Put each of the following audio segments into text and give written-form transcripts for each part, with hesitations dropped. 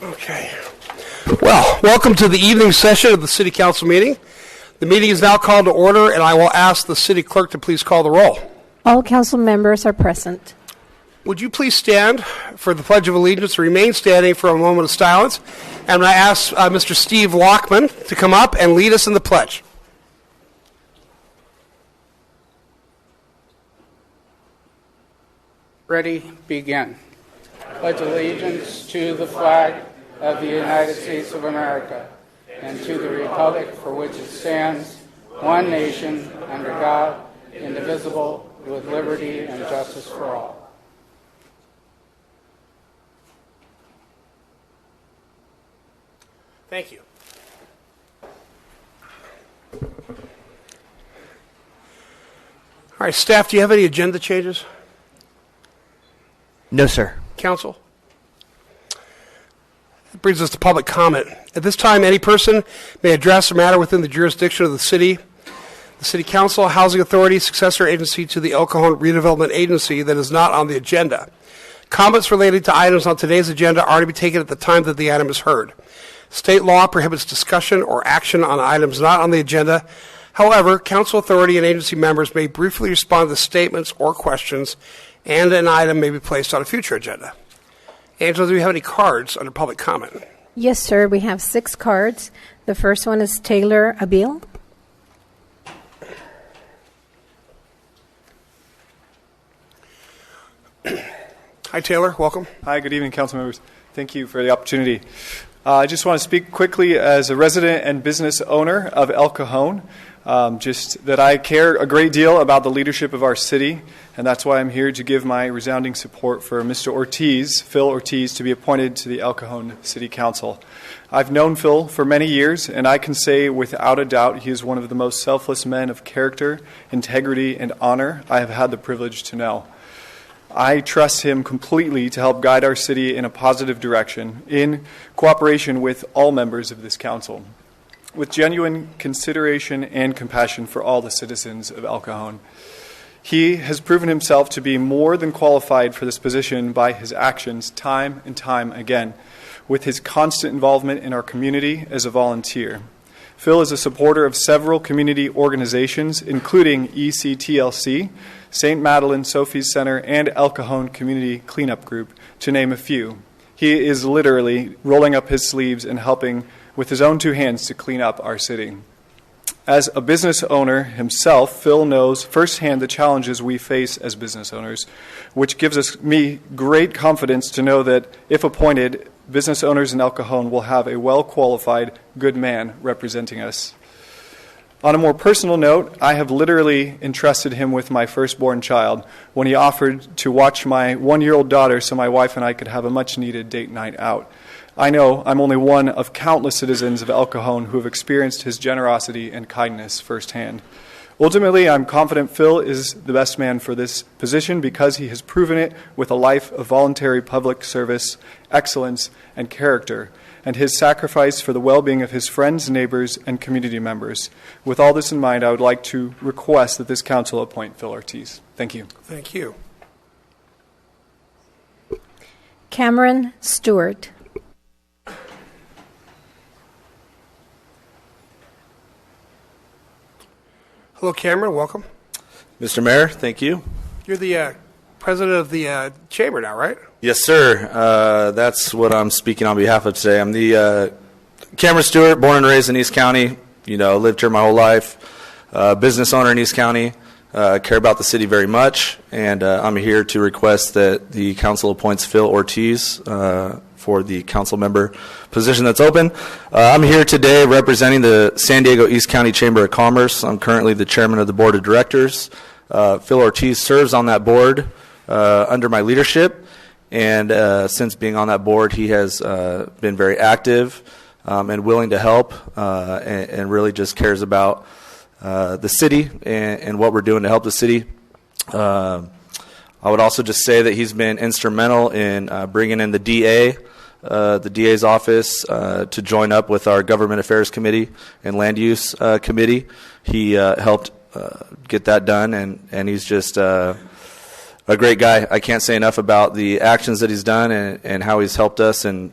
Okay. Well, welcome to the evening session of the City Council meeting. The meeting is now called to order, and I will ask the City Clerk to please call the roll. All council members are present. Would you please stand for the Pledge of Allegiance, remain standing for a moment of silence, and I ask Mr. Steve Lockman to come up and lead us in the pledge. Ready, begin. Pledge allegiance to the flag of the United States of America and to the republic for which it stands, one nation, under God, indivisible, with liberty and justice for all. Thank you. All right, staff, do you have any agenda changes? No, sir. Council? That brings us to public comment. At this time, any person may address a matter within the jurisdiction of the City Council, Housing Authority, successor agency to the El Cajon Redevelopment Agency that is not on the agenda. Comments related to items on today's agenda are to be taken at the time that the item is heard. State law prohibits discussion or action on items not on the agenda. However, Council Authority and agency members may briefly respond to statements or questions, and an item may be placed on a future agenda. Angela, do we have any cards under public comment? Yes, sir. We have 6 cards. The first one is Taylor Abil. Hi, Taylor. Welcome. Hi, good evening, council members. Thank you for the opportunity. I just want to speak quickly as a resident and business owner of El Cajon. Just that I care a great deal about the leadership of our city, and that's why I'm here to give my resounding support for Mr. Ortiz, Phil Ortiz, to be appointed to the El Cajon City Council. I've known Phil for many years, and I can say without a doubt he is one of the most selfless men of character, integrity, and honor I have had the privilege to know. I trust him completely to help guide our city in a positive direction in cooperation with all members of this council, with genuine consideration and compassion for all the citizens of El Cajon. He has proven himself to be more than qualified for this position by his actions time and time again, with his constant involvement in our community as a volunteer. Phil is a supporter of several community organizations, including ECTLC, St. Madeleine Sophie's Center, and El Cajon Community Cleanup Group, to name a few. He is literally rolling up his sleeves and helping with his own 2 hands to clean up our city. As a business owner himself, Phil knows firsthand the challenges we face as business owners, which gives me great confidence to know that, if appointed, business owners in El Cajon will have a well-qualified, good man representing us. On a more personal note, I have literally entrusted him with my firstborn child when he offered to watch my 1-year-old daughter so my wife and I could have a much-needed date night out. I know I'm only one of countless citizens of El Cajon who have experienced his generosity and kindness firsthand. Ultimately, I'm confident Phil is the best man for this position because he has proven it with a life of voluntary public service, excellence, and character, and his sacrifice for the well-being of his friends, neighbors, and community members. With all this in mind, I would like to request that this council appoint Phil Ortiz. Thank you. Thank you. Cameron Stewart. Hello, Cameron. Welcome. Mr. Mayor, thank you. You're the president of the chamber now, right? Yes, sir. That's what I'm speaking on behalf of today. I'm the Cameron Stewart, born and raised in East County. Lived here my whole life. Business owner in East County. Care about the city very much. And I'm here to request that the council appoints Phil Ortiz for the council member position that's open. I'm here today representing the San Diego East County Chamber of Commerce. I'm currently the chairman of the board of directors. Phil Ortiz serves on that board under my leadership, and since being on that board, he has been very active and willing to help, and really just cares about the city and what we're doing to help the city. I would also just say that he's been instrumental in bringing in the DA's office to join up with our Government Affairs Committee and Land Use Committee. He helped get that done, and he's just a great guy. I can't say enough about the actions that he's done and how he's helped us and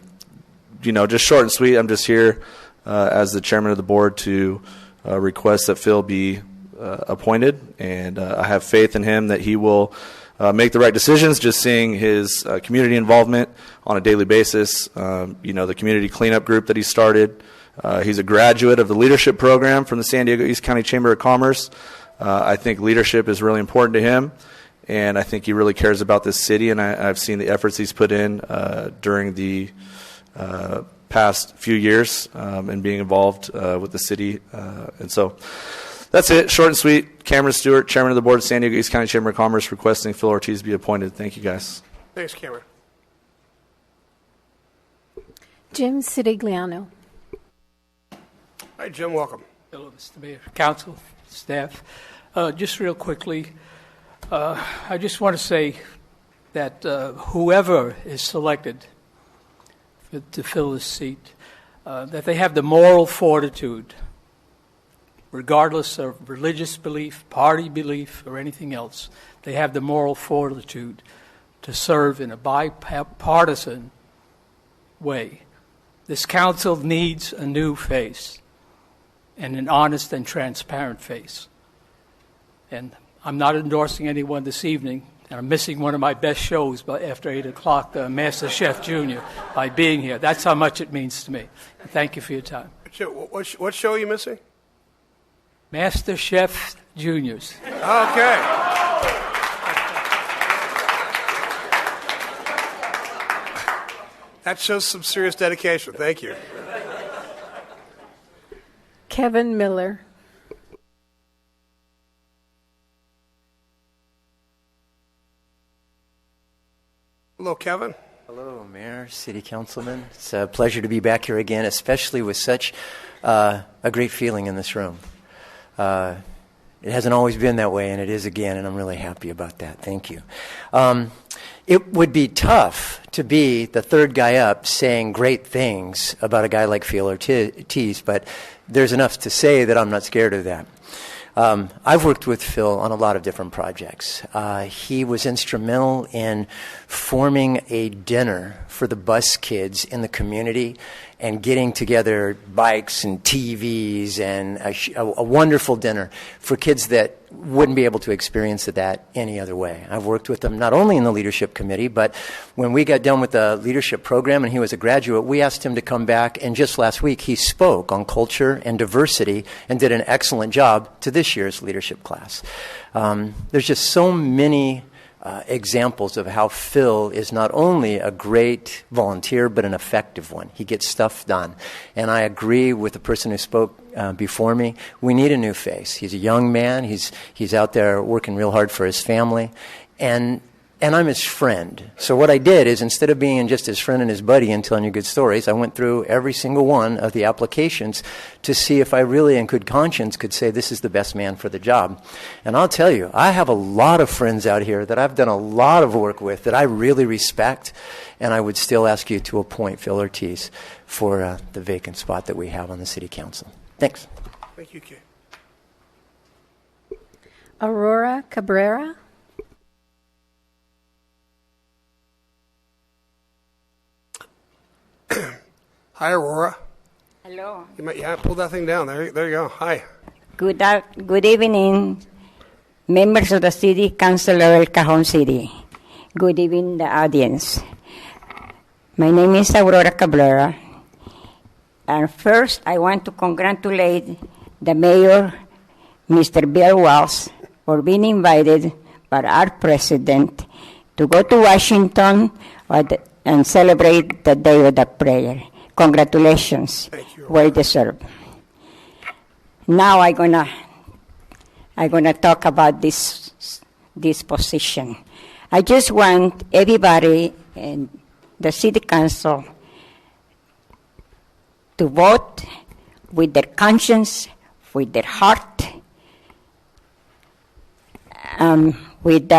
just short and sweet. I'm just here as the chairman of the board to request that Phil be appointed, and I have faith in him that he will make the right decisions, just seeing his community involvement on a daily basis, the community cleanup group that he started. He's a graduate of the leadership program from the San Diego East County Chamber of Commerce. I think leadership is really important to him, and I think he really cares about this city, and I've seen the efforts he's put in during the past few years and being involved with the city. And so that's it. Short and sweet. Cameron Stewart, Chairman of the Board of San Diego East County Chamber of Commerce, requesting Phil Ortiz be appointed. Thank you, guys. Thanks, Cameron. Jim Sirigliano. Hi, Jim. Welcome. Hello, Mr. Mayor, council, staff. Just real quickly, I just want to say that whoever is selected to fill this seat, that they have the moral fortitude, regardless of religious belief, party belief, or anything else. They have the moral fortitude to serve in a bipartisan way. This council needs a new face, and an honest and transparent face. And I'm not endorsing anyone this evening, and I'm missing one of my best shows after 8 o'clock, Master Chef Junior, by being here. That's how much it means to me. And thank you for your time. What show are you missing? Master Chef Juniors. Okay. That shows some serious dedication. Thank you. Kevin Miller. Hello, Kevin. Hello, Mayor, City Councilman. It's a pleasure to be back here again, especially with such a great feeling in this room. It hasn't always been that way, and it is again, and I'm really happy about that. Thank you. It would be tough to be the third guy up saying great things about a guy like Phil Ortiz, but there's enough to say that I'm not scared of that. I've worked with Phil on a lot of different projects. He was instrumental in forming a dinner for the bus kids in the community and getting together bikes and TVs and a wonderful dinner for kids that wouldn't be able to experience that any other way. I've worked with him not only in the leadership committee, but when we got done with the leadership program and he was a graduate, we asked him to come back, and just last week he spoke on culture and diversity and did an excellent job to this year's leadership class. There's just so many examples of how Phil is not only a great volunteer, but an effective one. He gets stuff done. And I agree with the person who spoke before me. We need a new face. He's a young man. He's out there working real hard for his family. And I'm his friend. So what I did is, instead of being just his friend and his buddy and telling you good stories, I went through every single one of the applications to see if I really in good conscience could say this is the best man for the job. And I'll tell you, I have a lot of friends out here that I've done a lot of work with that I really respect, and I would still ask you to appoint Phil Ortiz for the vacant spot that we have on the City Council. Thanks. Thank you, Kay. Aurora Cabrera. Hi, Aurora. Hello. Pull that thing down. There you go. Hi. Good evening, members of the City Council of El Cajon City. Good evening, the audience. My name is Aurora Cabrera. And first, I want to congratulate the mayor, Mr. Bill Walsh, for being invited by our president to go to Washington and celebrate the Day of the Prayer. Congratulations. Thank you. Well deserved. Now I'm gonna talk about this position. I just want everybody in the City Council to vote with their conscience, with their heart, with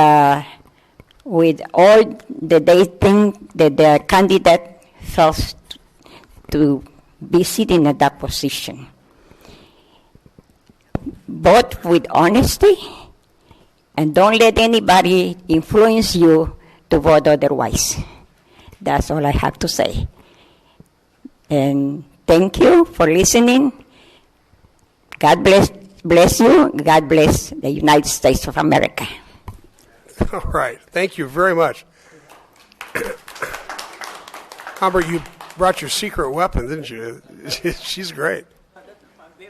all that they think that their candidate fails to be sitting at that position. Vote with honesty, and don't let anybody influence you to vote otherwise. That's all I have to say. And thank you for listening. God bless you. God bless the United States of America. All right. Thank you very much. Humbert, you brought your secret weapon, didn't you? She's great.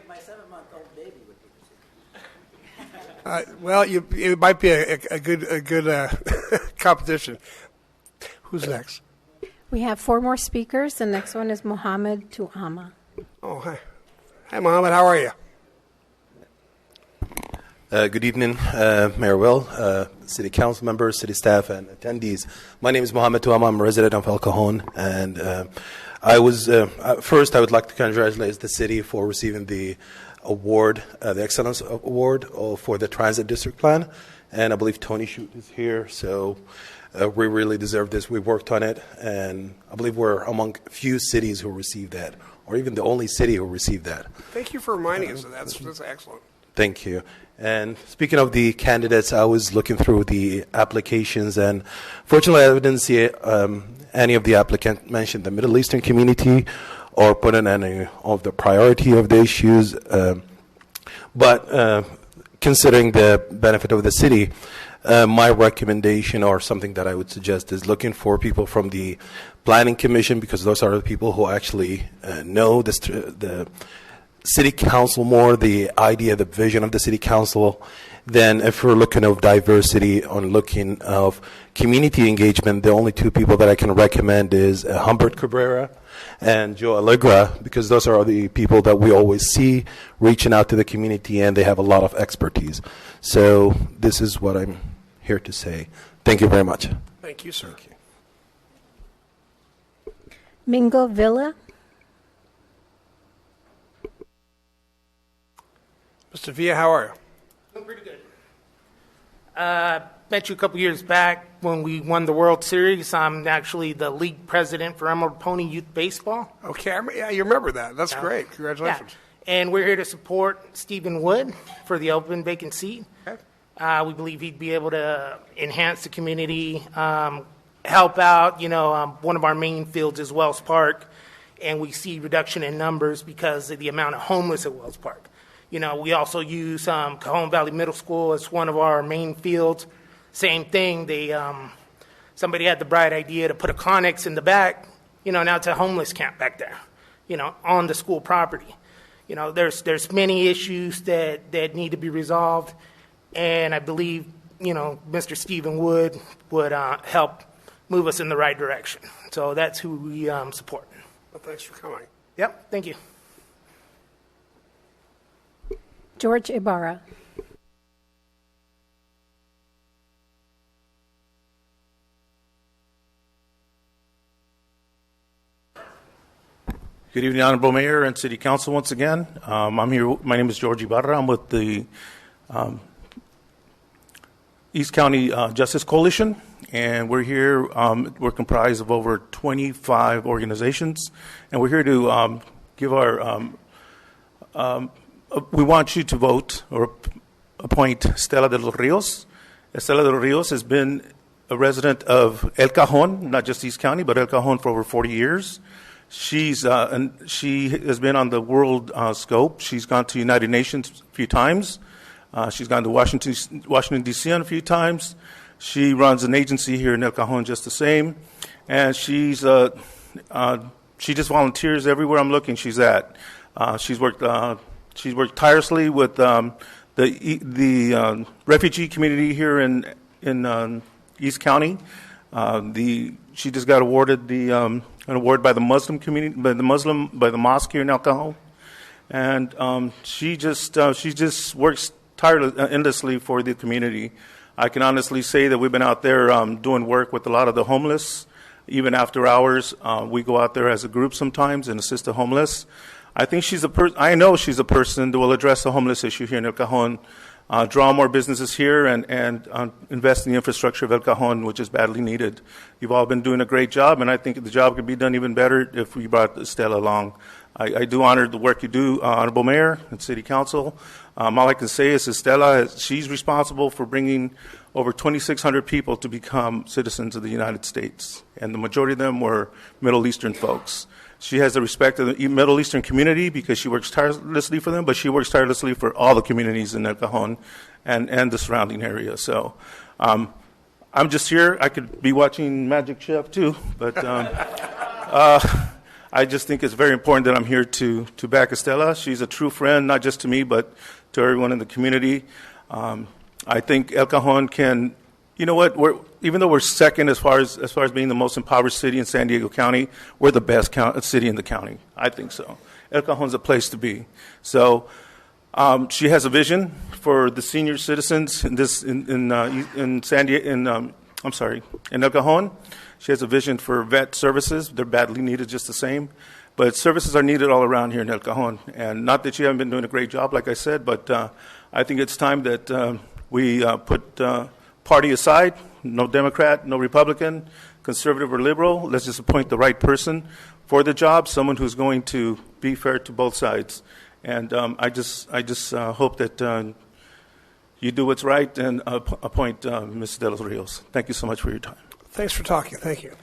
My 7-month-old baby would be Well, it might be a good competition. Who's next? We have 4 more speakers. The next one is Mohammed Tuama. Oh, hi. Hi, Mohammed. How are you? Good evening, Mayor Will, City Council members, City staff, and attendees. My name is Mohammed Tuama. I'm a resident of El Cajon, and first I would like to congratulate the city for receiving the award, the Excellence Award for the Transit District Plan, and I believe Tony Shute is here, so we really deserve this. We worked on it, and I believe we're among few cities who received that, or even the only city who received that. Thank you for reminding us of that. That's excellent. Thank you. And speaking of the candidates, I was looking through the applications, and fortunately I didn't see any of the applicants mention the Middle Eastern community or put in any of the priority of the issues. But considering the benefit of the city, my recommendation or something that I would suggest is looking for people from the Planning Commission, because those are the people who actually know the City Council more, the idea, the vision of the City Council. Then if we're looking of diversity, on looking of community engagement, the only 2 people that I can recommend is Humbert Cabrera and Joe Allegra, because those are the people that we always see reaching out to the community, and they have a lot of expertise. So this is what I'm here to say. Thank you very much. Thank you, sir. Thank you. Mingo Villa. Mr. Villa, how are you? Doing pretty good. Met you a couple years back when we won the World Series. I'm actually the league president for Emerald Pony Youth Baseball. Okay, yeah, you remember that. That's great. Congratulations. Yeah. And we're here to support Stephen Wood for the open vacant seat. Okay. We believe he'd be able to enhance the community, help out. One of our main fields is Wells Park, and we see reduction in numbers because of the amount of homeless at Wells Park. We also use Cajon Valley Middle School as one of our main fields. Same thing. Somebody had the bright idea to put a Connex in the back. Now it's a homeless camp back there. On the school property. There's many issues that need to be resolved, and I believe Mr. Stephen Wood would help move us in the right direction. So that's who we support. Well, thanks for coming. Yep. Thank you. George Ibarra. Good evening, Honorable Mayor and City Council once again. I'm here. My name is George Ibarra. I'm with the East County Justice Coalition, and we're here. We're comprised of over 25 organizations, and we're here to give our we want you to vote or appoint Stella de los Rios. Stella de los Rios has been a resident of El Cajon, not just East County, but El Cajon for over 40 years. She has been on the world scope. She's gone to United Nations a few times. She's gone to Washington, D.C. a few times. She runs an agency here in El Cajon just the same. And she just volunteers everywhere I'm looking she's at. She's worked tirelessly with the refugee community here in East County. She just got awarded an award by the Muslim community, by the mosque here in El Cajon, and she just works endlessly for the community. I can honestly say that we've been out there doing work with a lot of the homeless, even after hours. We go out there as a group sometimes and assist the homeless. I think I know she's a person that will address the homeless issue here in El Cajon, draw more businesses here, and invest in the infrastructure of El Cajon, which is badly needed. You've all been doing a great job, and I think the job could be done even better if we brought Stella along. I do honor the work you do, Honorable Mayor and City Council. All I can say is that Stella, she's responsible for bringing over 2,600 people to become citizens of the United States, and the majority of them were Middle Eastern folks. She has the respect of the Middle Eastern community because she works tirelessly for them, but she works tirelessly for all the communities in El Cajon and the surrounding area. So I'm just here. I could be watching Magic Chef too, but I just think it's very important that I'm here to back Estela. She's a true friend, not just to me, but to everyone in the community. I think El Cajon can, you know what, even though we're second as far as being the most impoverished city in San Diego County, we're the best city in the county. I think so. El Cajon's a place to be. So she has a vision for the senior citizens in San Diego, in El Cajon. She has a vision for vet services. They're badly needed just the same. But services are needed all around here in El Cajon. And not that you haven't been doing a great job, like I said, but I think it's time that we put party aside, no Democrat, no Republican, conservative or liberal. Let's just appoint the right person for the job, someone who's going to be fair to both sides. And I just hope that you do what's right and appoint Ms. De Los Rios. Thank you so much for your time. Thanks for talking. Thank you.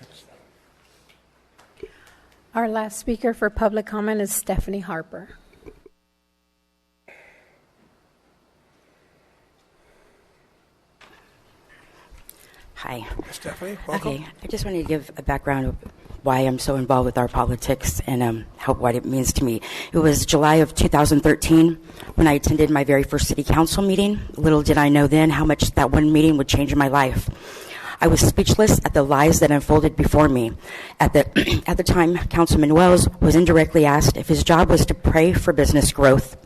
Our last speaker for public comment is Stephanie Harper. Hi. Stephanie, welcome. Okay, I just wanted to give a background of why I'm so involved with our politics and what it means to me. It was July of 2013 when I attended my very first city council meeting. Little did I know then how much that one meeting would change my life. I was speechless at the lies that unfolded before me. At the time, Councilman Wells was indirectly asked if his job was to pray for business growth.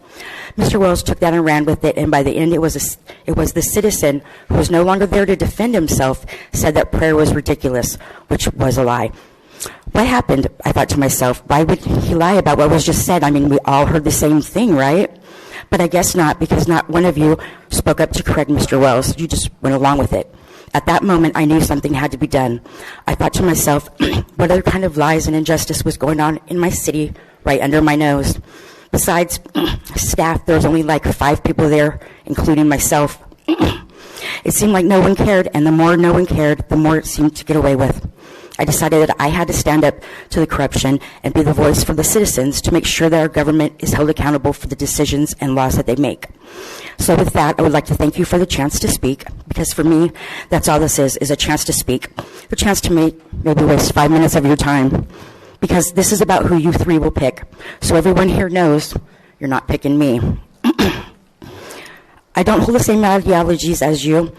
Mr. Wells took that and ran with it, and by the end, it was the citizen who was no longer there to defend himself said that prayer was ridiculous, which was a lie. What happened? I thought to myself, why would he lie about what was just said? I mean, we all heard the same thing, right? But I guess not, because not one of you spoke up to correct Mr. Wells. You just went along with it. At that moment, I knew something had to be done. I thought to myself, what other kind of lies and injustice was going on in my city right under my nose? Besides staff, there was only like 5 people there, including myself. It seemed like no one cared, and the more no one cared, the more it seemed to get away with. I decided that I had to stand up to the corruption and be the voice for the citizens to make sure that our government is held accountable for the decisions and laws that they make. So with that, I would like to thank you for the chance to speak, because for me, that's all this is a chance to speak, a chance to maybe waste 5 minutes of your time, because this is about who you 3 will pick. So everyone here knows you're not picking me. I don't hold the same ideologies as you.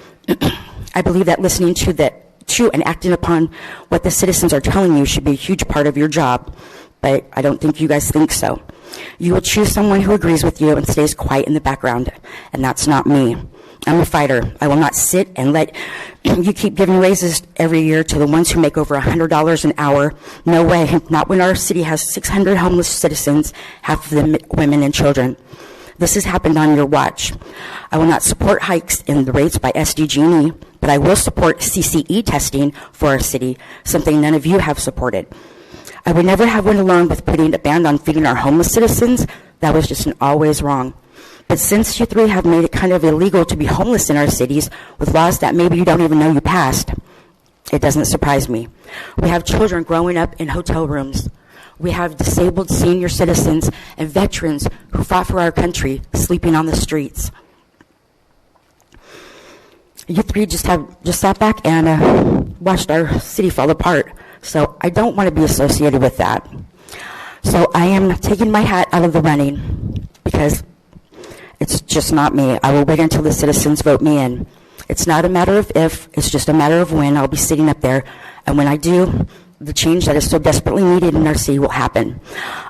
I believe that listening to and acting upon what the citizens are telling you should be a huge part of your job, but I don't think you guys think so. You will choose someone who agrees with you and stays quiet in the background, and that's not me. I'm a fighter. I will not sit and let you keep giving raises every year to the ones who make over $100 an hour. No way. Not when our city has 600 homeless citizens, half of them women and children. This has happened on your watch. I will not support hikes in the rates by SDG&E, but I will support CCE testing for our city, something none of you have supported. I would never have went along with putting a ban on feeding our homeless citizens. That was just always wrong. But since you 3 have made it kind of illegal to be homeless in our cities with laws that maybe you don't even know you passed, it doesn't surprise me. We have children growing up in hotel rooms. We have disabled senior citizens and veterans who fought for our country sleeping on the streets. You 3 just sat back and watched our city fall apart. So I don't want to be associated with that. So I am taking my hat out of the running because it's just not me. I will wait until the citizens vote me in. It's not a matter of if, it's just a matter of when. I'll be sitting up there, and when I do, the change that is so desperately needed in our city will happen.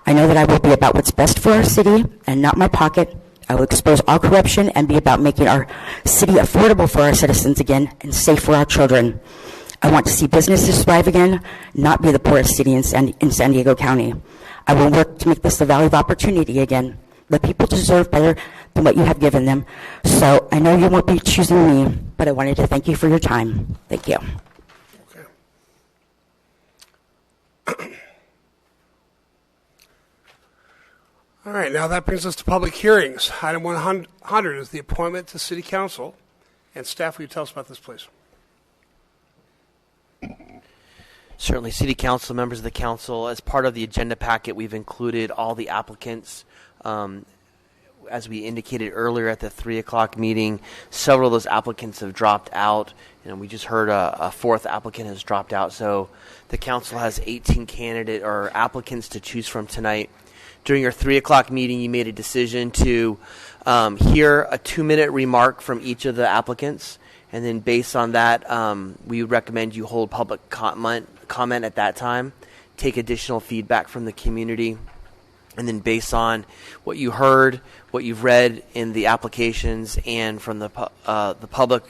I know that I will be about what's best for our city and not my pocket. I will expose all corruption and be about making our city affordable for our citizens again and safe for our children. I want to see businesses thrive again, not be the poorest city in San Diego County. I will work to make this a valley of opportunity again. The people deserve better than what you have given them. So I know you won't be choosing me, but I wanted to thank you for your time. Thank you. All right, now that brings us to public hearings. Item 100 is the appointment to City Council. And staff, will you tell us about this, please? Certainly, City Council, members of the Council, as part of the agenda packet, we've included all the applicants. As we indicated earlier at the 3 o'clock meeting, several of those applicants have dropped out. We just heard a fourth applicant has dropped out. So the Council has 18 candidate or applicants to choose from tonight. During your 3 o'clock meeting, you made a decision to hear a 2-minute remark from each of the applicants. And then based on that, we would recommend you hold public comment at that time, take additional feedback from the community, and then based on what you heard, what you've read in the applications and from the public,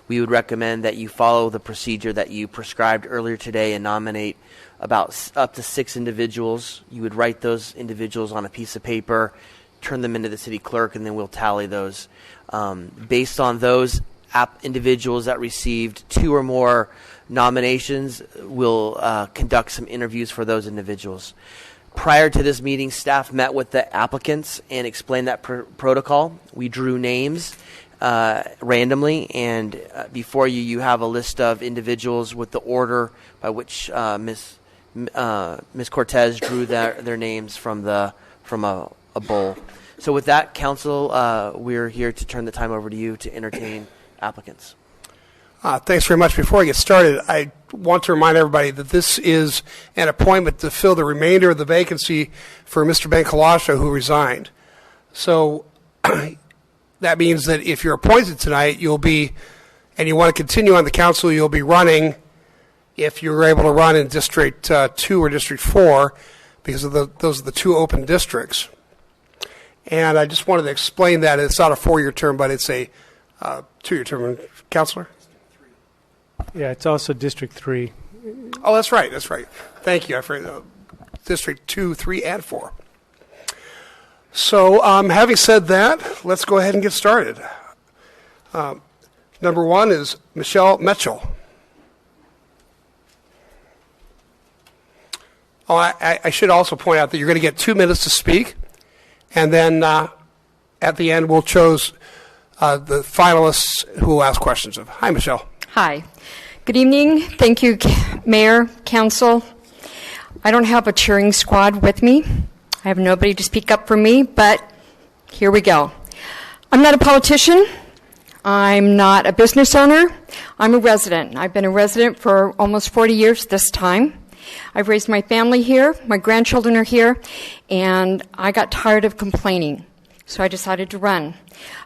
we would recommend that you follow the procedure that you prescribed earlier today and nominate about up to 6 individuals. You would write those individuals on a piece of paper, turn them into the city clerk, and then we'll tally those. Based on those individuals that received 2 or more nominations, we'll conduct some interviews for those individuals. Prior to this meeting, staff met with the applicants and explained that protocol. We drew names randomly, and before you have a list of individuals with the order by which Ms. Cortez drew their names from a bowl. So with that, Council, we're here to turn the time over to you to entertain applicants. Thanks very much. Before I get started, I want to remind everybody that this is an appointment to fill the remainder of the vacancy for Mr. Ben Kalasha, who resigned. So that means that if you're appointed tonight, and you want to continue on the council, you'll be running, if you're able to run in District 2 or District 4, because those are the 2 open districts. And I just wanted to explain that it's not a 4-year term, but it's a 2-year term. Councilor? Yeah, it's also District 3. Oh, that's right. Thank you. I forgot District 2, 3, and 4. So having said that, let's go ahead and get started. Number 1 is Michelle Mitchell. Oh, I should also point out that you're going to get 2 minutes to speak, and then at the end we'll choose the finalists who will ask questions of. Hi, Michelle. Hi. Good evening. Thank you, Mayor, Council. I don't have a cheering squad with me. I have nobody to speak up for me, but here we go. I'm not a politician. I'm not a business owner. I'm a resident. I've been a resident for almost 40 years this time. I've raised my family here. My grandchildren are here, and I got tired of complaining. So I decided to run.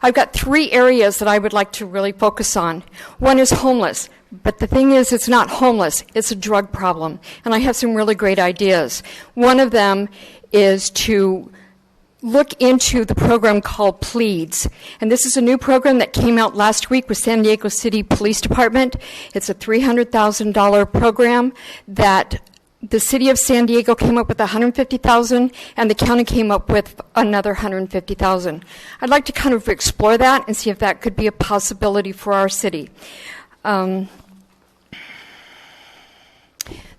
I've got 3 areas that I would like to really focus on. One is homeless, but the thing is, it's not homeless, it's a drug problem. And I have some really great ideas. One of them is to look into the program called Pleads. And this is a new program that came out last week with San Diego City Police Department. It's a $300,000 program that the city of San Diego came up with $150,000, and the county came up with another $150,000. I'd like to kind of explore that and see if that could be a possibility for our city. The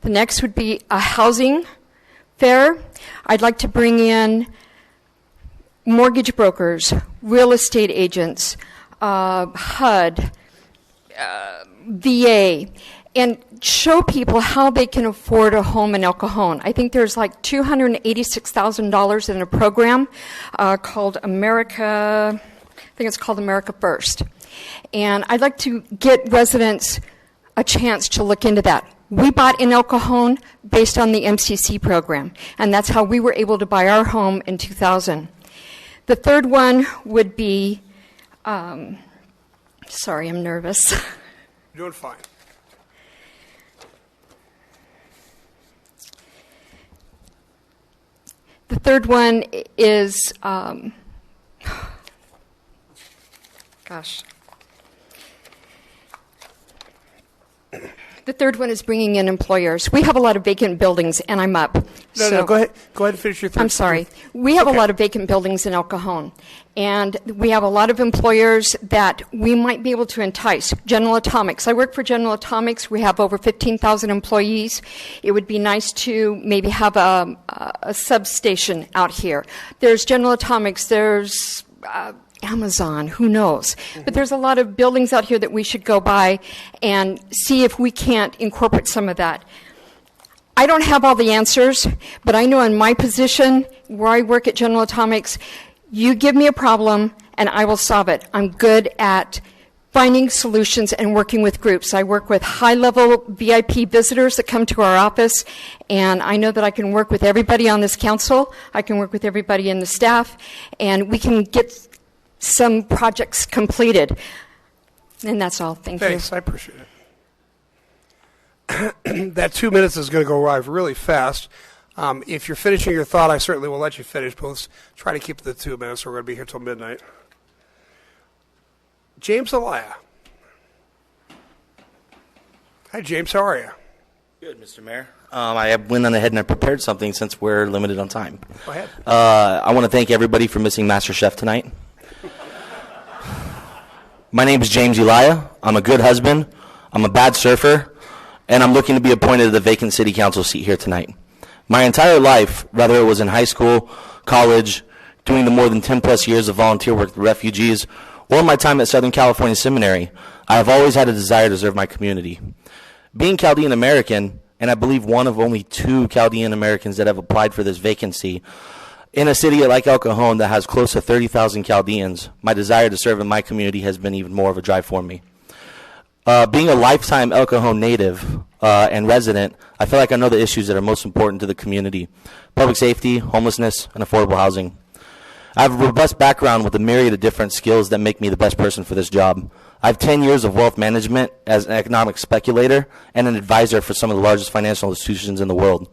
next would be a housing fair. I'd like to bring in mortgage brokers, real estate agents, HUD, VA, and show people how they can afford a home in El Cajon. I think there's like $286,000 in a program called America, I think it's called America First. And I'd like to get residents a chance to look into that. We bought in El Cajon based on the MCC program, and that's how we were able to buy our home in 2000. The third one would be, sorry, I'm nervous. You're doing fine. The third one is, the third one is bringing in employers. We have a lot of vacant buildings, and I'm up. No, go ahead and finish your third. I'm sorry. We have a lot of vacant buildings in El Cajon, and we have a lot of employers that we might be able to entice. General Atomics. I work for General Atomics. We have over 15,000 employees. It would be nice to maybe have a substation out here. There's General Atomics. There's Amazon, who knows? But there's a lot of buildings out here that we should go by and see if we can't incorporate some of that. I don't have all the answers, but I know in my position, where I work at General Atomics, you give me a problem and I will solve it. I'm good at finding solutions and working with groups. I work with high-level VIP visitors that come to our office, and I know that I can work with everybody on this council. I can work with everybody in the staff, and we can get some projects completed. And that's all. Thank you. Thanks. I appreciate it. That 2 minutes is going to go arrive really fast. If you're finishing your thought, I certainly will let you finish, but let's try to keep it to 2 minutes. We're going to be here till midnight. James Elia. Hi, James. How are you? Good, Mr. Mayor. I went on ahead and I prepared something since we're limited on time. Go ahead. I want to thank everybody for missing MasterChef tonight. My name is James Elia. I'm a good husband. I'm a bad surfer. And I'm looking to be appointed to the vacant city council seat here tonight. My entire life, whether it was in high school, college, doing the more than 10 plus years of volunteer work with refugees, or my time at Southern California Seminary, I have always had a desire to serve my community. Being Chaldean American, and I believe one of only 2 Chaldean Americans that have applied for this vacancy, in a city like El Cajon that has close to 30,000 Chaldeans, my desire to serve in my community has been even more of a drive for me. Being a lifetime El Cajon native and resident, I feel like I know the issues that are most important to the community: public safety, homelessness, and affordable housing. I have a robust background with a myriad of different skills that make me the best person for this job. I have 10 years of wealth management as an economic speculator and an advisor for some of the largest financial institutions in the world.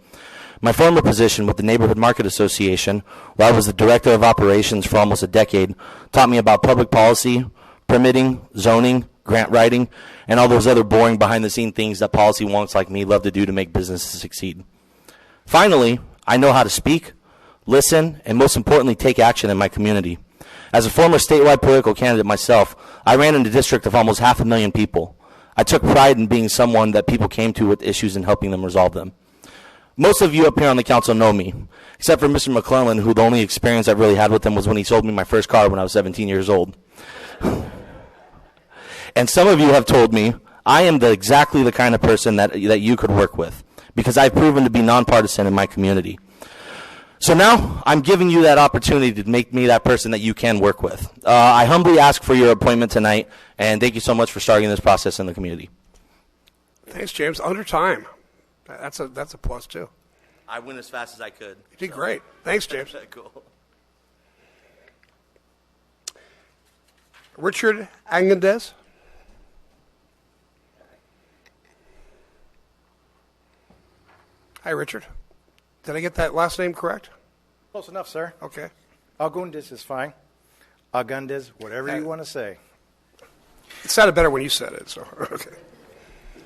My former position with the Neighborhood Market Association, where I was the director of operations for almost a decade, taught me about public policy, permitting, zoning, grant writing, and all those other boring behind-the-scenes things that policy wonks like me love to do to make businesses succeed. Finally, I know how to speak, listen, and most importantly, take action in my community. As a former statewide political candidate myself, I ran in a district of almost 500,000 people. I took pride in being someone that people came to with issues and helping them resolve them. Most of you up here on the council know me, except for Mr. McClellan, who the only experience I really had with him was when he sold me my first car when I was 17 years old. And some of you have told me I am exactly the kind of person that you could work with, because I've proven to be nonpartisan in my community. So now I'm giving you that opportunity to make me that person that you can work with. I humbly ask for your appointment tonight, and thank you so much for starting this process in the community. Thanks, James. Under time. That's a plus, too. I went as fast as I could. You did great. Thanks, James. Cool. Richard Angandez. Hi, Richard. Did I get that last name correct? Close enough, sir. Okay. Agundis is fine. Agundis, whatever you want to say. It sounded better when you said it, so okay.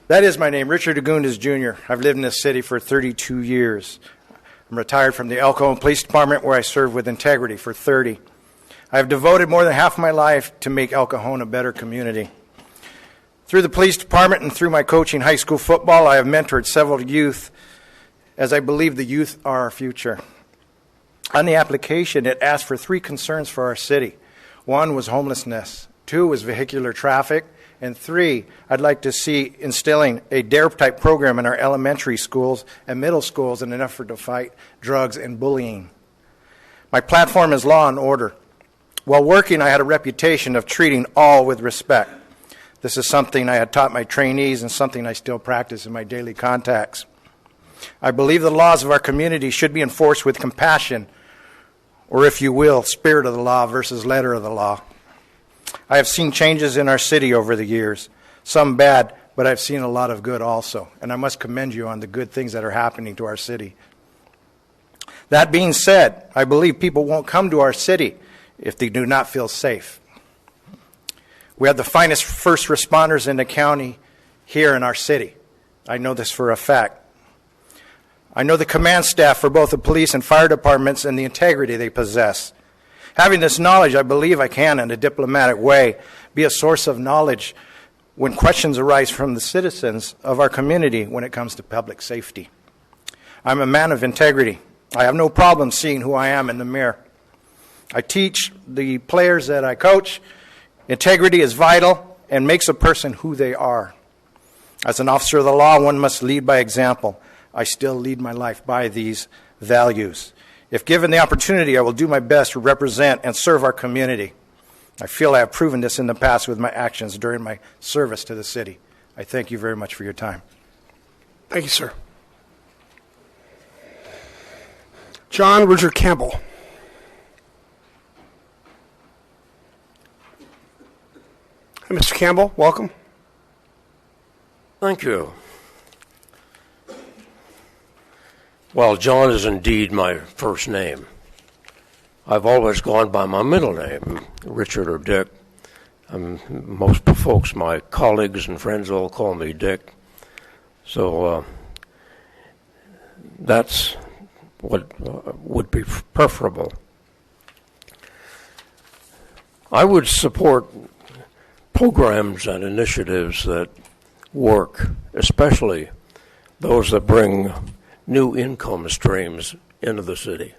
That is my name, Richard Agundis, Jr. I've lived in this city for 32 years. I'm retired from the El Cajon Police Department, where I served with integrity for 30. I have devoted more than half of my life to make El Cajon a better community. Through the police department and through my coaching high school football, I have mentored several youth, as I believe the youth are our future. On the application, it asked for 3 concerns for our city. 1 was homelessness. 2 was vehicular traffic. And 3, I'd like to see instilling a DARE-type program in our elementary schools and middle schools in an effort to fight drugs and bullying. My platform is law and order. While working, I had a reputation of treating all with respect. This is something I had taught my trainees and something I still practice in my daily contacts. I believe the laws of our community should be enforced with compassion, or if you will, spirit of the law versus letter of the law. I have seen changes in our city over the years, some bad, but I've seen a lot of good also, and I must commend you on the good things that are happening to our city. That being said, I believe people won't come to our city if they do not feel safe. We have the finest first responders in the county here in our city. I know this for a fact. I know the command staff for both the police and fire departments and the integrity they possess. Having this knowledge, I believe I can, in a diplomatic way, be a source of knowledge when questions arise from the citizens of our community when it comes to public safety. I'm a man of integrity. I have no problem seeing who I am in the mirror. I teach the players that I coach, integrity is vital and makes a person who they are. As an officer of the law, one must lead by example. I still lead my life by these values. If given the opportunity, I will do my best to represent and serve our community. I feel I have proven this in the past with my actions during my service to the city. I thank you very much for your time. Thank you, sir. John Richard Campbell. Hey, Mr. Campbell, welcome. Thank you. Well, John is indeed my first name. I've always gone by my middle name, Richard or Dick. Most folks, my colleagues and friends, all call me Dick. So that's what would be preferable. I would support programs and initiatives that work, especially those that bring new income streams into the city.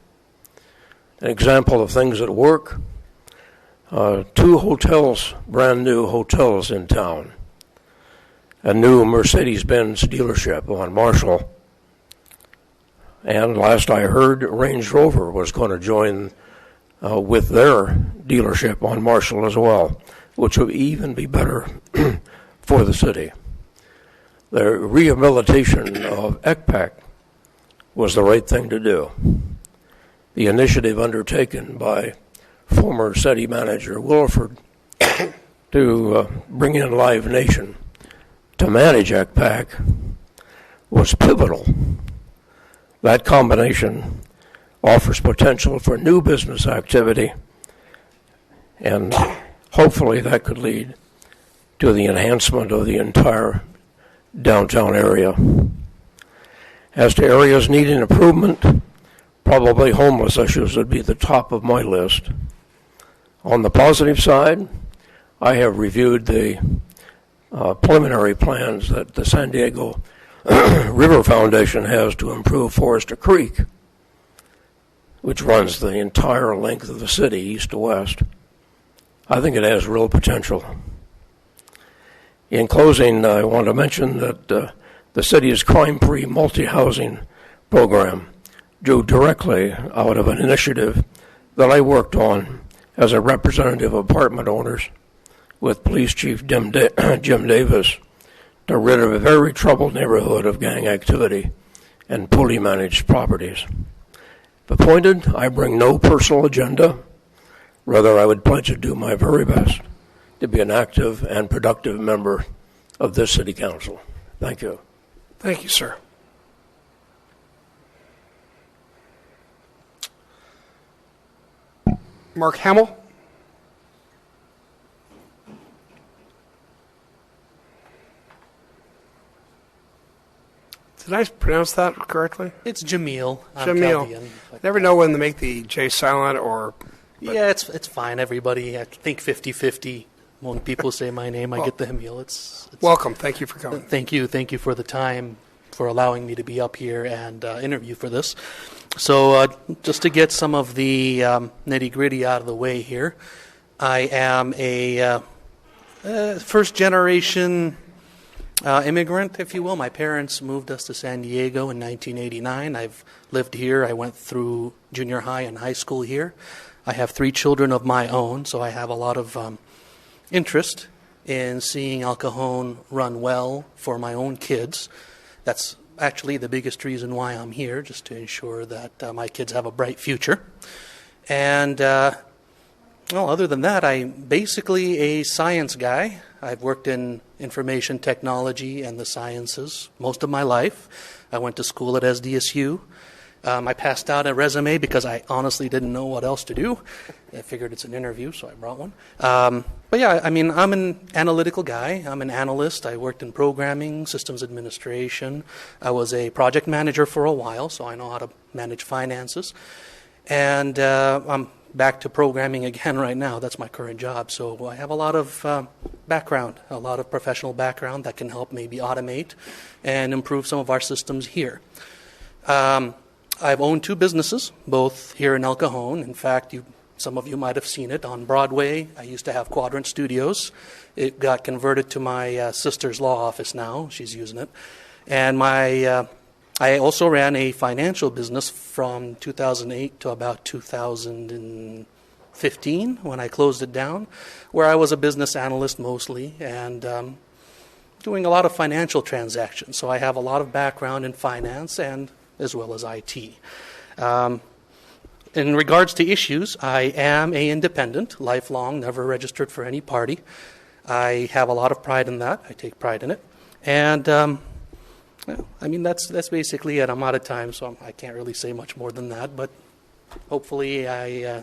An example of things that work, 2 hotels, brand new hotels in town, a new Mercedes-Benz dealership on Marshall, and last I heard, Range Rover was going to join with their dealership on Marshall as well, which would even be better for the city. The rehabilitation of ECPAC was the right thing to do. The initiative undertaken by former city manager Wilford to bring in Live Nation to manage ECPAC was pivotal. That combination offers potential for new business activity, and hopefully that could lead to the enhancement of the entire downtown area. As to areas needing improvement, probably homeless issues would be the top of my list. On the positive side, I have reviewed the preliminary plans that the San Diego River Foundation has to improve Forester Creek, which runs the entire length of the city, east to west. I think it has real potential. In closing, I want to mention that the city's crime-free multi-housing program drew directly out of an initiative that I worked on as a representative of apartment owners with Police Chief Jim Davis to rid of a very troubled neighborhood of gang activity and poorly managed properties. If appointed, I bring no personal agenda. Rather, I would pledge to do my very best to be an active and productive member of this city council. Thank you. Thank you, sir. Mark Hamill. Did I pronounce that correctly? It's Jamil. I'm Jamil. Chaldean, Never know when to make the J silent or... Yeah, it's fine, everybody. I think 50-50. When people say my name, I get the Jamil. It's welcome. Thank you for coming. Thank you. Thank you for the time, for allowing me to be up here and interview for this. So just to get some of the nitty-gritty out of the way here, I am a first-generation immigrant, if you will. My parents moved us to San Diego in 1989. I've lived here. I went through junior high and high school here. I have 3 children of my own, so I have a lot of interest in seeing El Cajon run well for my own kids. That's actually the biggest reason why I'm here, just to ensure that my kids have a bright future. And, well, other than that, I'm basically a science guy. I've worked in information technology and the sciences most of my life. I went to school at SDSU. I passed out a resume because I honestly didn't know what else to do. I figured it's an interview, so I brought one. But yeah, I mean, I'm an analytical guy. I'm an analyst. I worked in programming, systems administration. I was a project manager for a while, so I know how to manage finances. And I'm back to programming again right now. That's my current job. So I have a lot of background, a lot of professional background that can help maybe automate and improve some of our systems here. I've owned 2 businesses, both here in El Cajon. In fact, some of you might have seen it on Broadway. I used to have Quadrant Studios. It got converted to my sister's law office now. She's using it. And my I also ran a financial business from 2008 to about 2015 when I closed it down, where I was a business analyst mostly and doing a lot of financial transactions. So I have a lot of background in finance and as well as IT. In regards to issues, I am an independent, lifelong, never registered for any party. I have a lot of pride in that. I take pride in it. And, I mean, that's basically it. I'm out of time, so I can't really say much more than that. But hopefully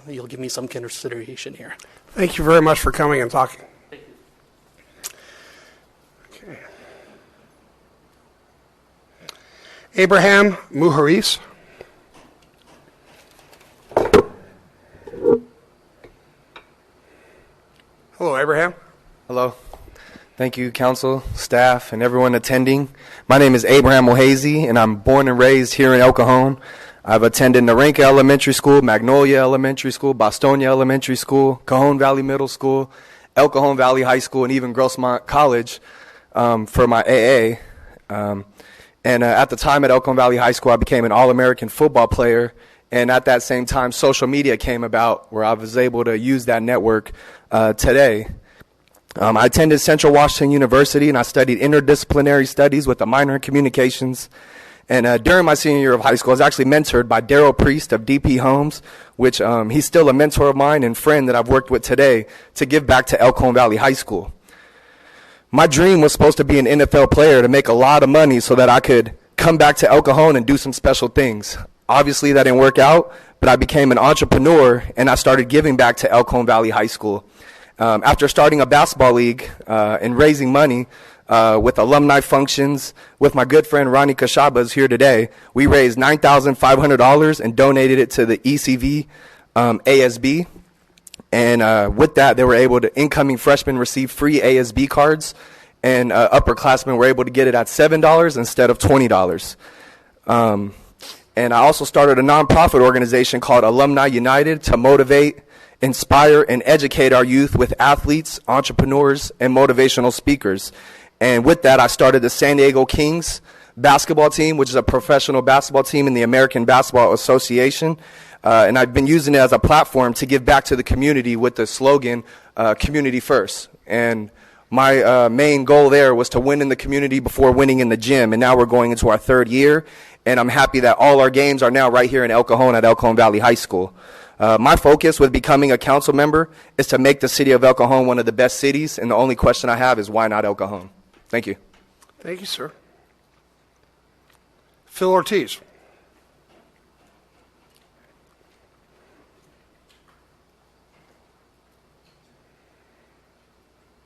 you'll give me some consideration here. Thank you very much for coming and talking. Thank you. Okay. Abraham Muharis. Hello, Abraham. Hello. Thank you, council, staff, and everyone attending. My name is Abraham Mohazy, and I'm born and raised here in El Cajon. I've attended Narenka Elementary School, Magnolia Elementary School, Bostonia Elementary School, Cajon Valley Middle School, El Cajon Valley High School, and even Grossmont College for my AA. At the time at El Cajon Valley High School, I became an All-American football player. And at that same time, social media came about where I was able to use that network today. I attended Central Washington University, and I studied interdisciplinary studies with a minor in communications. And during my senior year of high school, I was actually mentored by Daryl Priest of DP Homes, which he's still a mentor of mine and friend that I've worked with today to give back to El Cajon Valley High School. My dream was supposed to be an NFL player to make a lot of money so that I could come back to El Cajon and do some special things. Obviously, that didn't work out, but I became an entrepreneur, and I started giving back to El Cajon Valley High School. After starting a basketball league and raising money with alumni functions with my good friend Ronnie Kashaba is here today, we raised $9,500 and donated it to the ECV ASB. And with that, they were able to, incoming freshmen receive free ASB cards, and upperclassmen were able to get it at $7 instead of $20. And I also started a nonprofit organization called Alumni United to motivate, inspire, and educate our youth with athletes, entrepreneurs, and motivational speakers. And with that, I started the San Diego Kings basketball team, which is a professional basketball team in the American Basketball Association. And I've been using it as a platform to give back to the community with the slogan, Community First. And my main goal there was to win in the community before winning in the gym. And now we're going into our third year. And I'm happy that all our games are now right here in El Cajon at El Cajon Valley High School. My focus with becoming a council member is to make the city of El Cajon one of the best cities. And the only question I have is why not El Cajon? Thank you. Thank you, sir. Phil Ortiz.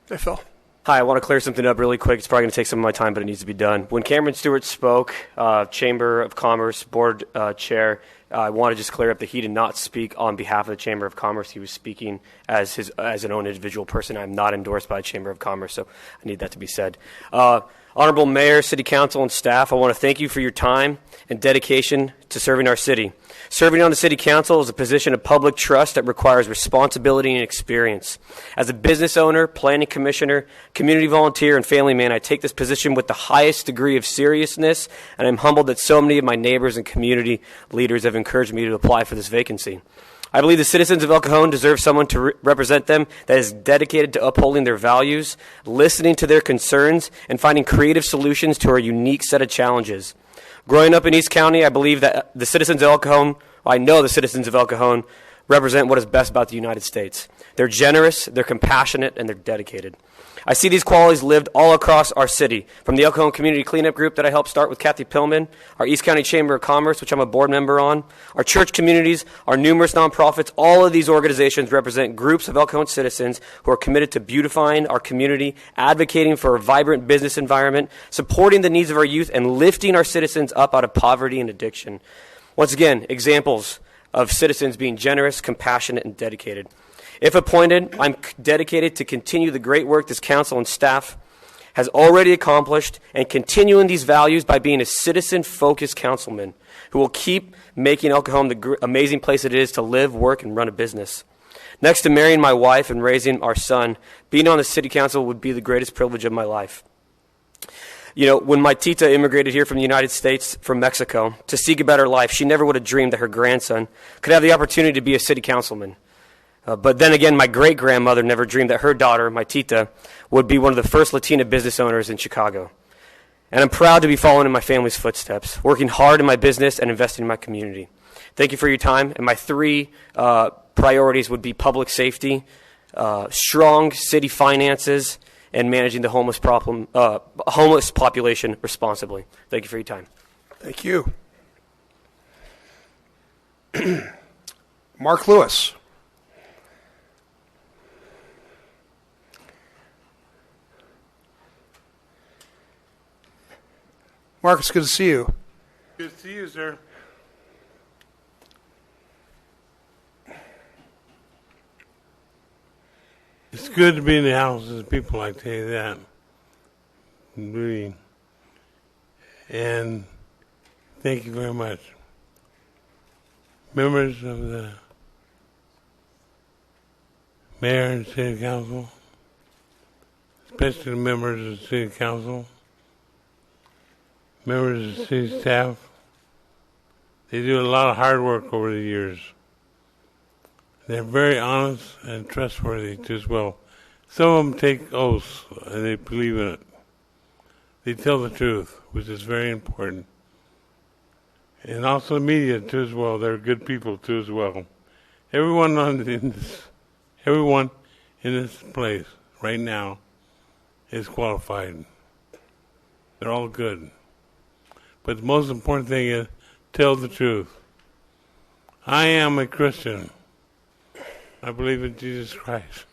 Hey, Phil. Hi, I want to clear something up really quick. It's probably going to take some of my time, but it needs to be done. When Cameron Stewart spoke, Chamber of Commerce Board Chair, I want to just clear up that he did not speak on behalf of the Chamber of Commerce. He was speaking as an own individual person. I'm not endorsed by the Chamber of Commerce, so I need that to be said. Honorable Mayor, City Council, and staff, I want to thank you for your time and dedication to serving our city. Serving on the City Council is a position of public trust that requires responsibility and experience. As a business owner, planning commissioner, community volunteer, and family man, I take this position with the highest degree of seriousness, and I'm humbled that so many of my neighbors and community leaders have encouraged me to apply for this vacancy. I believe the citizens of El Cajon deserve someone to represent them that is dedicated to upholding their values, listening to their concerns, and finding creative solutions to our unique set of challenges. Growing up in East County, I believe that the citizens of El Cajon, I know the citizens of El Cajon, represent what is best about the United States. They're generous, they're compassionate, and they're dedicated. I see these qualities lived all across our city, from the El Cajon Community Cleanup Group that I helped start with Kathy Pillman, our East County Chamber of Commerce, which I'm a board member on, our church communities, our numerous nonprofits. All of these organizations represent groups of El Cajon citizens who are committed to beautifying our community, advocating for a vibrant business environment, supporting the needs of our youth, and lifting our citizens up out of poverty and addiction. Once again, examples of citizens being generous, compassionate, and dedicated. If appointed, I'm dedicated to continue the great work this council and staff has already accomplished and continuing these values by being a citizen-focused councilman who will keep making El Cajon the amazing place it is to live, work, and run a business. Next to marrying my wife and raising our son, being on the city council would be the greatest privilege of my life. You know, when my tita immigrated here from the United States from Mexico to seek a better life, she never would have dreamed that her grandson could have the opportunity to be a city councilman. But then again, my great-grandmother never dreamed that her daughter, my tita, would be one of the first Latina business owners in Chicago. And I'm proud to be following in my family's footsteps, working hard in my business and investing in my community. Thank you for your time. And my three priorities would be public safety, strong city finances, and managing the homeless population responsibly. Thank you for your time. Thank you. Mark Lewis. Mark, it's good to see you. Good to see you, sir. It's good to be in the house of people, I tell you that. Really. And thank you very much. Members of the mayor and city council, especially the members of the city council, members of the city staff, they do a lot of hard work over the years. They're very honest and trustworthy as well. Some of them take oaths and they believe in it. They tell the truth, which is very important. And also the media too as well. They're good people too as well. Everyone in this place right now is qualified. They're all good. But the most important thing is tell the truth. I am a Christian. I believe in Jesus Christ.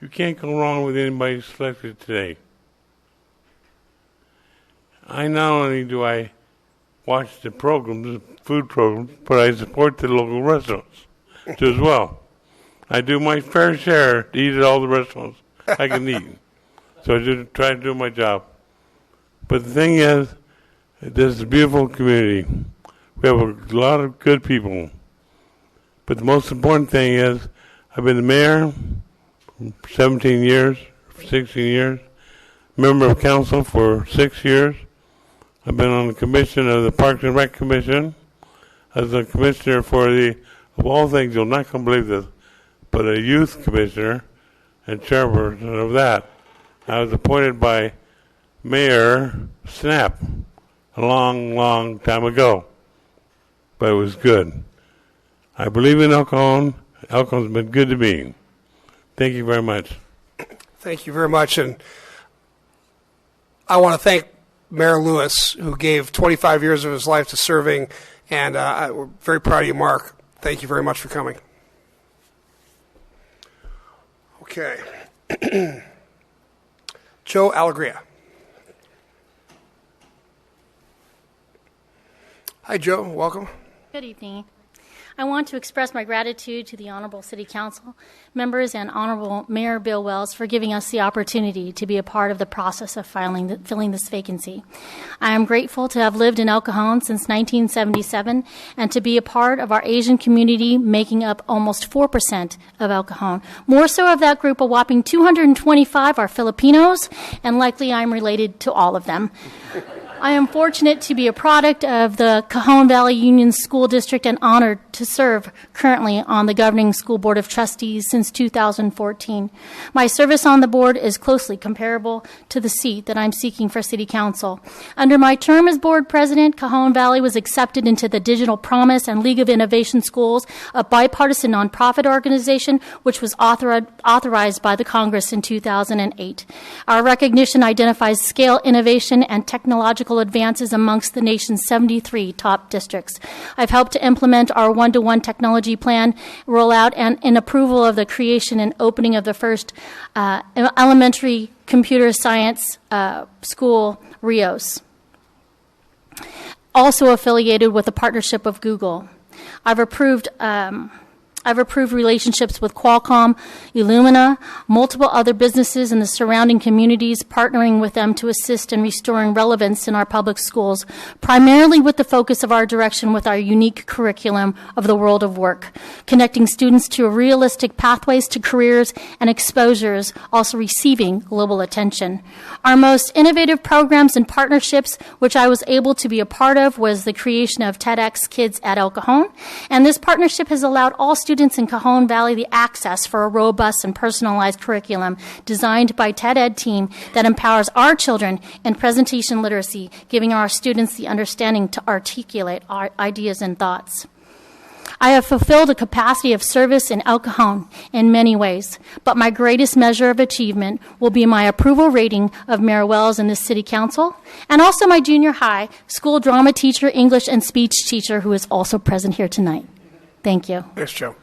You can't go wrong with anybody selected today. Not only do I watch the programs, the food programs, but I support the local restaurants too as well. I do my fair share to eat at all the restaurants I can eat. So I just try to do my job. But the thing is, this is a beautiful community. We have a lot of good people. But the most important thing is, I've been the mayor for 17 years, 16 years, member of council for 6 years. I've been on the commission of the Parks and Rec Commission as a commissioner for the, of all things, you'll not come believe this, but a youth commissioner and chairperson of that. I was appointed by Mayor Snap a long, long time ago. But it was good. I believe in El Cajon. El Cajon's been good to me. Thank you very much. Thank you very much. And I want to thank Mayor Lewis, who gave 25 years of his life to serving. And we're very proud of you, Mark. Thank you very much for coming. Okay. Joe Alegria. Hi, Joe. Welcome. Good evening. I want to express my gratitude to the Honorable City Council members and Honorable Mayor Bill Wells for giving us the opportunity to be a part of the process of filling this vacancy. I am grateful to have lived in El Cajon since 1977 and to be a part of our Asian community, making up almost 4% of El Cajon. More so of that group, a whopping 225 are Filipinos, and likely I'm related to all of them. I am fortunate to be a product of the Cajon Valley Union School District and honored to serve currently on the Governing School Board of Trustees since 2014. My service on the board is closely comparable to the seat that I'm seeking for City Council. Under my term as board president, Cajon Valley was accepted into the Digital Promise and League of Innovation Schools, a bipartisan nonprofit organization which was authorized by the Congress in 2008. Our recognition identifies scale innovation and technological advances amongst the nation's 73 top districts. I've helped to implement our one-to-one technology plan rollout and in approval of the creation and opening of the first elementary computer science school, Rios. Also affiliated with a partnership of Google. I've approved I've approved relationships with Qualcomm, Illumina, multiple other businesses in the surrounding communities, partnering with them to assist in restoring relevance in our public schools, primarily with the focus of our direction with our unique curriculum of the world of work, connecting students to realistic pathways to careers and exposures, also receiving global attention. Our most innovative programs and partnerships, which I was able to be a part of, was the creation of TEDx Kids at El Cajon, and this partnership has allowed all students in Cajon Valley the access for a robust and personalized curriculum designed by TED-Ed team that empowers our children in presentation literacy, giving our students the understanding to articulate our ideas and thoughts. I have fulfilled a capacity of service in El Cajon in many ways, but my greatest measure of achievement will be my approval rating of Mayor Wells and the City Council, and also my junior high school drama teacher, English and speech teacher, who is also present here tonight. Thank you. Thanks, Joe.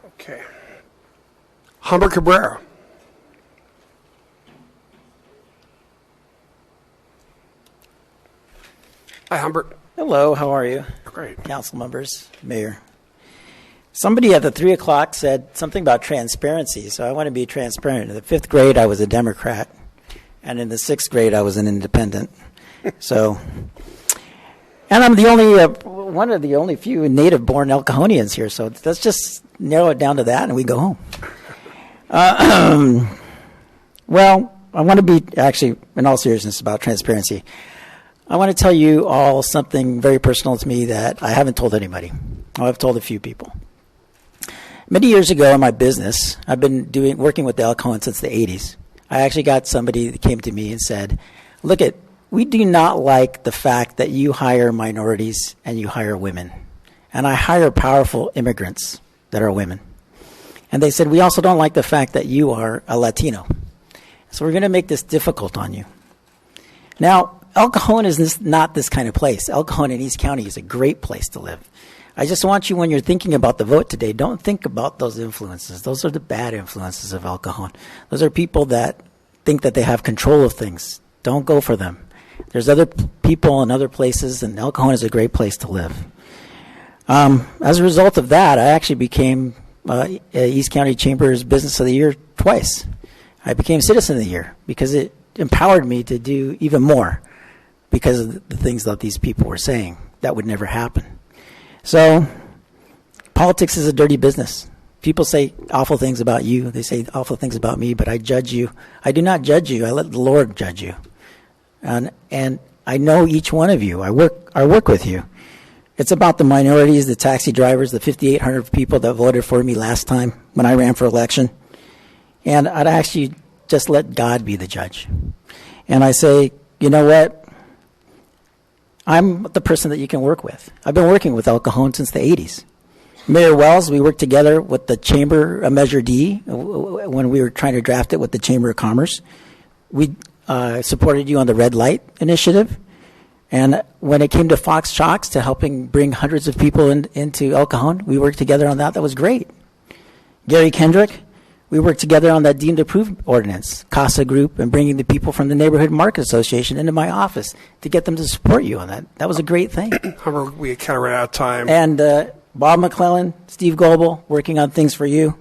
Okay. Humber Cabrera. Hi, Humbert. Hello, how are you? Great. Council members, Mayor. Somebody at the 3 o'clock said something about transparency, so I want to be transparent. In the 5th grade, I was a Democrat, and in the 6th grade, I was an independent. So, and I'm the only one of the only few native-born El Cajonians here, so let's just narrow it down to that, and we go home. Well, I want to be, actually, in all seriousness, about transparency. I want to tell you all something very personal to me that I haven't told anybody. I've told a few people. Many years ago in my business, I've been working with the El Cajon since the 80s. I actually got somebody that came to me and said, look, we do not like the fact that you hire minorities and you hire women. And I hire powerful immigrants that are women. And they said, we also don't like the fact that you are a Latino. So we're going to make this difficult on you. Now, El Cajon is not this kind of place. El Cajon in East County is a great place to live. I just want you, when you're thinking about the vote today, don't think about those influences. Those are the bad influences of El Cajon. Those are people that think that they have control of things. Don't go for them. There's other people in other places, and El Cajon is a great place to live. As a result of that, I actually became East County Chamber's Business of the Year twice. I became Citizen of the Year because it empowered me to do even more because of the things that these people were saying. That would never happen. So, politics is a dirty business. People say awful things about you. They say awful things about me, but I judge you. I do not judge you. I let the Lord judge you. And I know each one of you. I work with you. It's about the minorities, the taxi drivers, the 5,800 people that voted for me last time when I ran for election. And I'd actually just let God be the judge. And I say, you know what? I'm the person that you can work with. I've been working with El Cajon since the 80s. Mayor Wells, we worked together with the Chamber, Measure D, when we were trying to draft it with the Chamber of Commerce. We supported you on the Red Light Initiative. And when it came to Fox Shocks, to helping bring hundreds of people into El Cajon, we worked together on that. That was great. Gary Kendrick, we worked together on that deemed approved ordinance, CASA Group, and bringing the people from the Neighborhood Market Association into my office to get them to support you on that. That was a great thing. We kind of ran out of time. And Bob McClellan, Steve Goebel, working on things for you.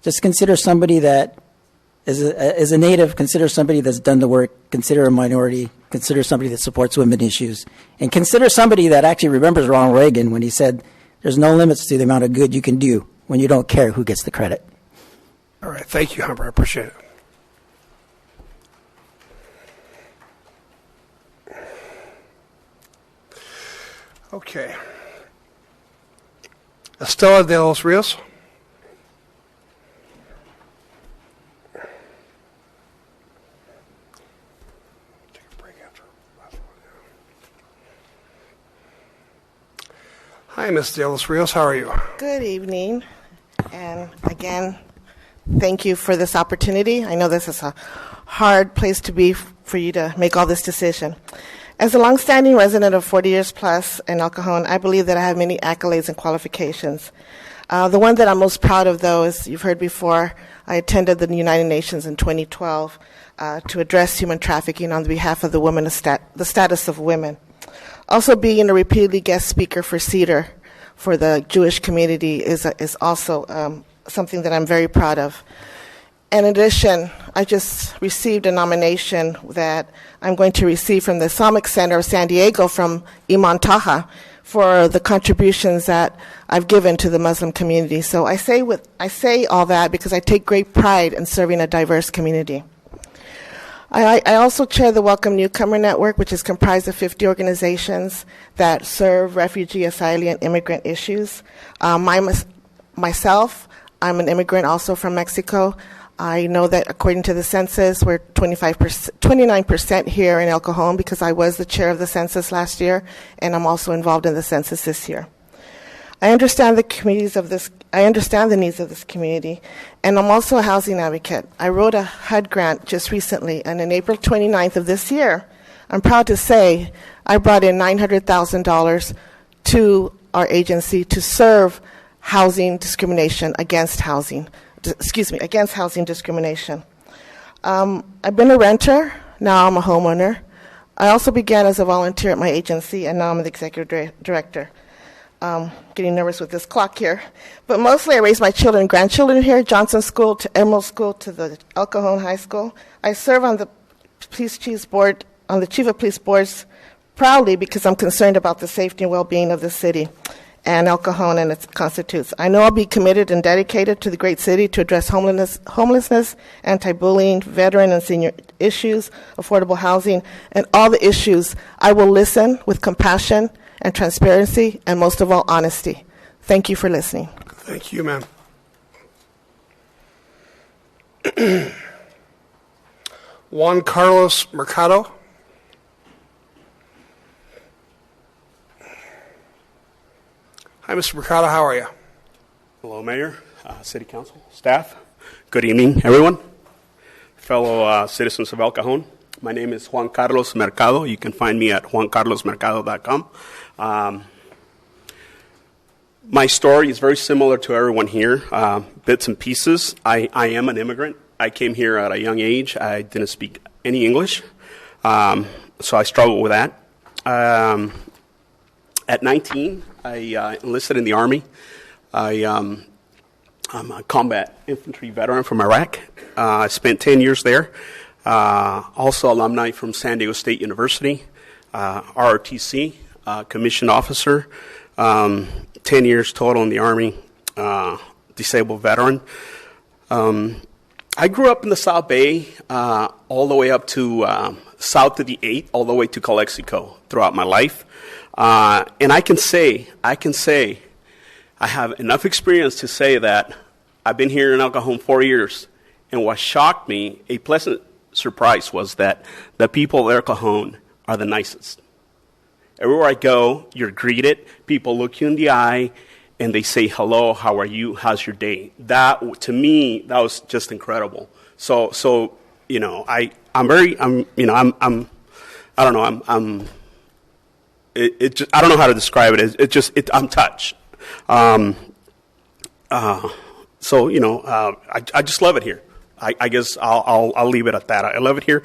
Just consider somebody that is a native, consider somebody that's done the work, consider a minority, consider somebody that supports women issues, and consider somebody that actually remembers Ronald Reagan when he said, there's no limits to the amount of good you can do when you don't care who gets the credit. All right. Thank you, Humber. I appreciate it. Okay. Estela de los Rios. Hi, Ms. de los Rios. How are you? Good evening. And again, thank you for this opportunity. I know this is a hard place to be for you to make all this decision. As a longstanding resident of 40 years plus in El Cajon, I believe that I have many accolades and qualifications. The one that I'm most proud of, though, is you've heard before, I attended the United Nations in 2012 to address human trafficking on behalf of the status of women. Also, being a repeatedly guest speaker for CEDAR for the Jewish community is also something that I'm very proud of. In addition, I just received a nomination that I'm going to receive from the Islamic Center of San Diego from Imam Taha for the contributions that I've given to the Muslim community. So I say all that because I take great pride in serving a diverse community. I also chair the Welcome Newcomer Network, which is comprised of 50 organizations that serve refugee, asylum, and immigrant issues. Myself, I'm an immigrant also from Mexico. I know that according to the census, we're 29% here in El Cajon because I was the chair of the census last year, and I'm also involved in the census this year. I understand the needs of this community, and I'm also a housing advocate. I wrote a HUD grant just recently, and on April 29th of this year, I'm proud to say I brought in $900,000 to our agency to serve housing discrimination against housing discrimination. I've been a renter, now I'm a homeowner. I also began as a volunteer at my agency, and now I'm the executive director. Getting nervous with this clock here. But mostly I raise my children and grandchildren here, Johnson School to Emerald School to the El Cajon High School. I serve on the Police Chiefs Board, on the Chief of Police Boards proudly because I'm concerned about the safety and well-being of the city and El Cajon and its constituents. I know I'll be committed and dedicated to the great city to address homelessness, anti-bullying, veteran and senior issues, affordable housing, and all the issues. I will listen with compassion and transparency, and most of all, honesty. Thank you for listening. Thank you, ma'am. Juan Carlos Mercado. Hi, Mr. Mercado. How are you? Hello, Mayor, City Council, staff. Good evening, everyone. Fellow citizens of El Cajon. My name is Juan Carlos Mercado. You can find me at juancarlosmercado.com. My story is very similar to everyone here, bits and pieces. I am an immigrant. I came here at a young age. I didn't speak any English, so I struggled with that. At 19, I enlisted in the Army. I'm a combat infantry veteran from Iraq. I spent 10 years there. Also alumni from San Diego State University, ROTC, commissioned officer, 10 years total in the Army, disabled veteran. I grew up in the South Bay, all the way up to south of the 8, all the way to Calexico throughout my life. And I can say I have enough experience to say that I've been here in El Cajon 4 years. And what shocked me, a pleasant surprise, was that the people of El Cajon are the nicest. Everywhere I go, you're greeted. People look you in the eye, and they say, "Hello, how are you? How's your day?" That, to me, that was just incredible. So you know, I don't know how to describe it. I'm touched. So you know, I just love it here. I guess I'll leave it at that. I love it here.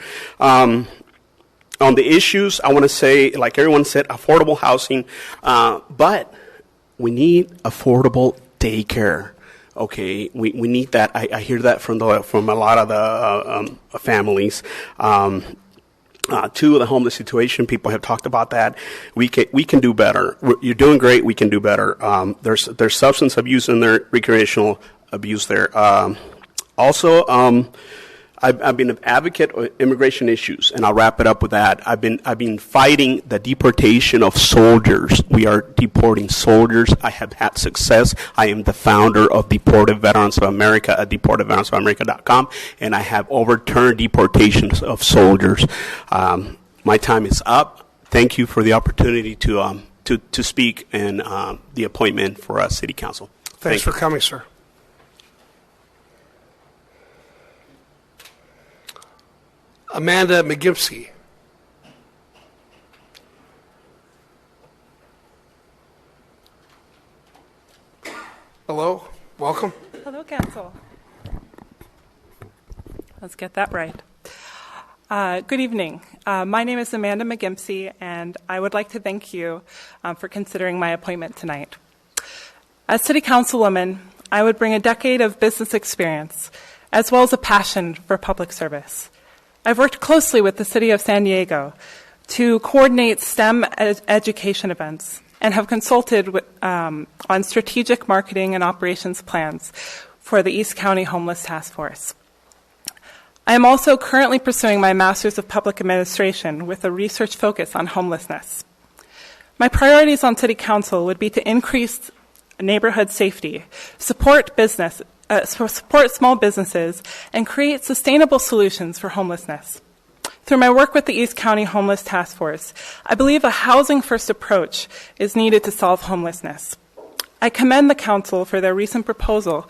On the issues, I want to say, like everyone said, affordable housing, but we need affordable daycare. Okay, we need that. I hear that from a lot of the families. Two, the homeless situation, people have talked about that. We can do better. You're doing great. We can do better. There's substance abuse in there, recreational abuse there. Also, I've been an advocate of immigration issues, and I'll wrap it up with that. I've been fighting the deportation of soldiers. We are deporting soldiers. I have had success. I am the founder of Deported Veterans of America at deportedveteransofamerica.com, and I have overturned deportations of soldiers. My time is up. Thank you for the opportunity to speak and the appointment for City Council. Thanks for coming, sir. Amanda McGimsey. Hello, Council. Let's get that right. Good evening. My name is Amanda McGimpsey, and I would like to thank you for considering my appointment tonight. As City Councilwoman, I would bring a decade of business experience, as well as a passion for public service. I've worked closely with the City of San Diego to coordinate STEM education events and have consulted on strategic marketing and operations plans for the East County Homeless Task Force. I am also currently pursuing my Master's of Public Administration with a research focus on homelessness. My priorities on City Council would be to increase neighborhood safety, support small businesses, and create sustainable solutions for homelessness. Through my work with the East County Homeless Task Force, I believe a housing-first approach is needed to solve homelessness. I commend the Council for their recent proposal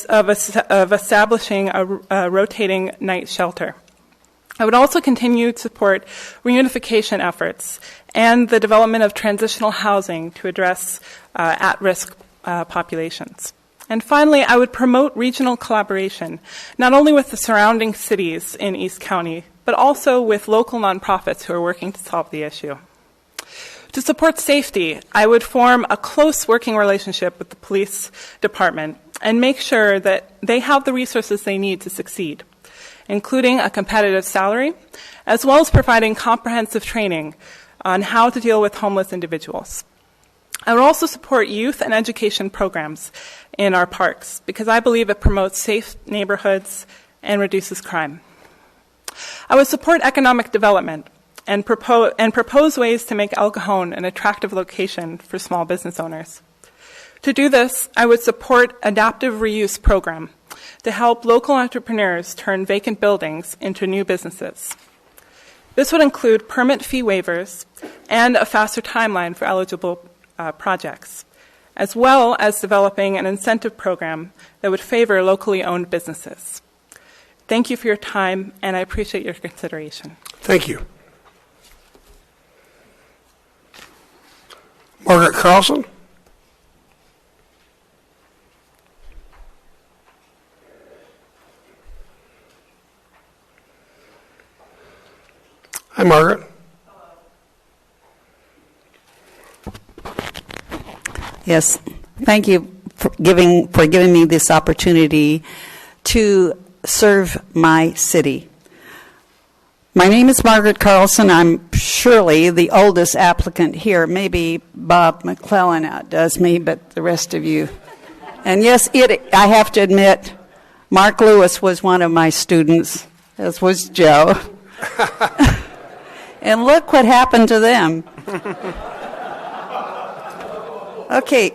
of establishing a rotating night shelter. I would also continue to support reunification efforts and the development of transitional housing to address at-risk populations. And finally, I would promote regional collaboration, not only with the surrounding cities in East County, but also with local nonprofits who are working to solve the issue. To support safety, I would form a close working relationship with the police department and make sure that they have the resources they need to succeed, including a competitive salary, as well as providing comprehensive training on how to deal with homeless individuals. I would also support youth and education programs in our parks because I believe it promotes safe neighborhoods and reduces crime. I would support economic development and propose ways to make El Cajon an attractive location for small business owners. To do this, I would support adaptive reuse program to help local entrepreneurs turn vacant buildings into new businesses. This would include permit fee waivers and a faster timeline for eligible projects, as well as developing an incentive program that would favor locally owned businesses. Thank you for your time, and I appreciate your consideration. Thank you. Margaret Carlson. Hi, Margaret. Yes, thank you for giving me this opportunity to serve my city. My name is Margaret Carlson. I'm surely the oldest applicant here. Maybe Bob McClellan outdoes me, but the rest of you. And yes, I have to admit, Mark Lewis was one of my students, as was Joe. And look what happened to them. Okay.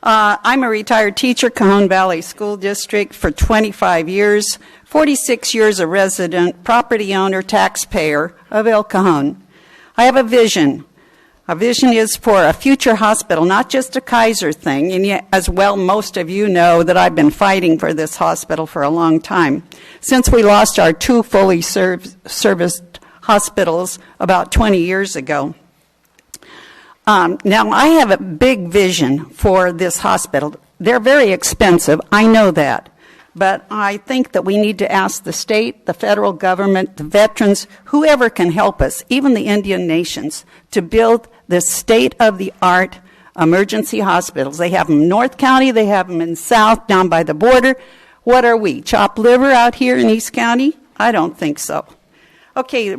I'm a retired teacher, Cajon Valley School District for 25 years, 46 years a resident, property owner, taxpayer of El Cajon. I have a vision. A vision is for a future hospital, not just a Kaiser thing, and yet, as well, most of you know that I've been fighting for this hospital for a long time, since we lost our two fully serviced hospitals about 20 years ago. Now, I have a big vision for this hospital. They're very expensive, I know that. But I think that we need to ask the state, the federal government, the veterans, whoever can help us, even the Indian nations, to build this state-of-the-art emergency hospitals. They have them in North County, they have them in South, down by the border. What are we, chopped liver out here in East County? I don't think so. Okay,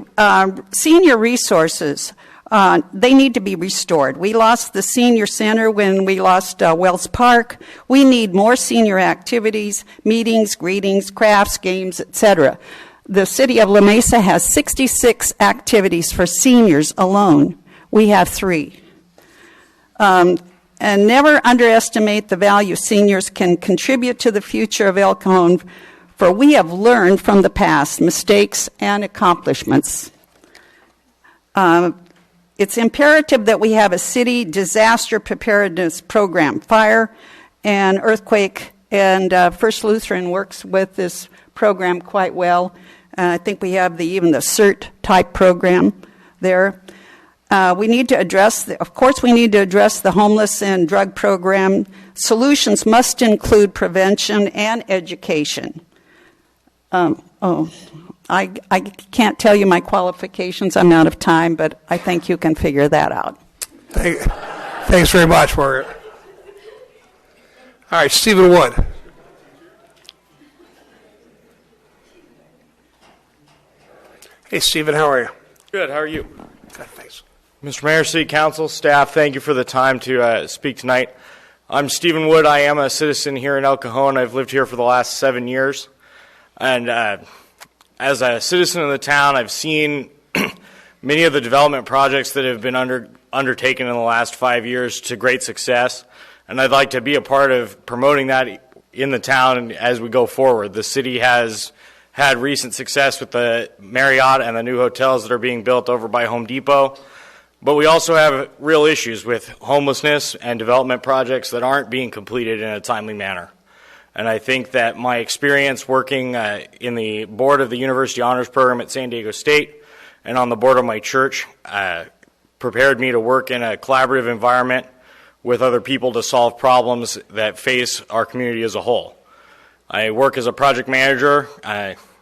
senior resources. They need to be restored. We lost the senior center when we lost Wells Park. We need more senior activities, meetings, greetings, crafts, games, etc. The city of La Mesa has 66 activities for seniors alone. We have 3. And never underestimate the value seniors can contribute to the future of El Cajon, for we have learned from the past mistakes and accomplishments. It's imperative that we have a city disaster preparedness program. Fire and earthquake, and First Lutheran works with this program quite well. I think we have even the CERT type program there. We need to address, of course, we need to address the homeless and drug program. Solutions must include prevention and education. I can't tell you my qualifications. I'm out of time, but I think you can figure that out. Thanks very much, Margaret. All right, Stephen Wood. Hey, Stephen, how are you? Good, how are you? Good, thanks. Mr. Mayor, City Council, staff, thank you for the time to speak tonight. I'm Stephen Wood. I am a citizen here in El Cajon. I've lived here for the last 7 years. And as a citizen of the town, I've seen many of the development projects that have been undertaken in the last 5 years to great success. And I'd like to be a part of promoting that in the town as we go forward. The city has had recent success with the Marriott and the new hotels that are being built over by Home Depot. But we also have real issues with homelessness and development projects that aren't being completed in a timely manner. And I think that my experience working in the board of the University Honors Program at San Diego State and on the board of my church prepared me to work in a collaborative environment with other people to solve problems that face our community as a whole. I work as a project manager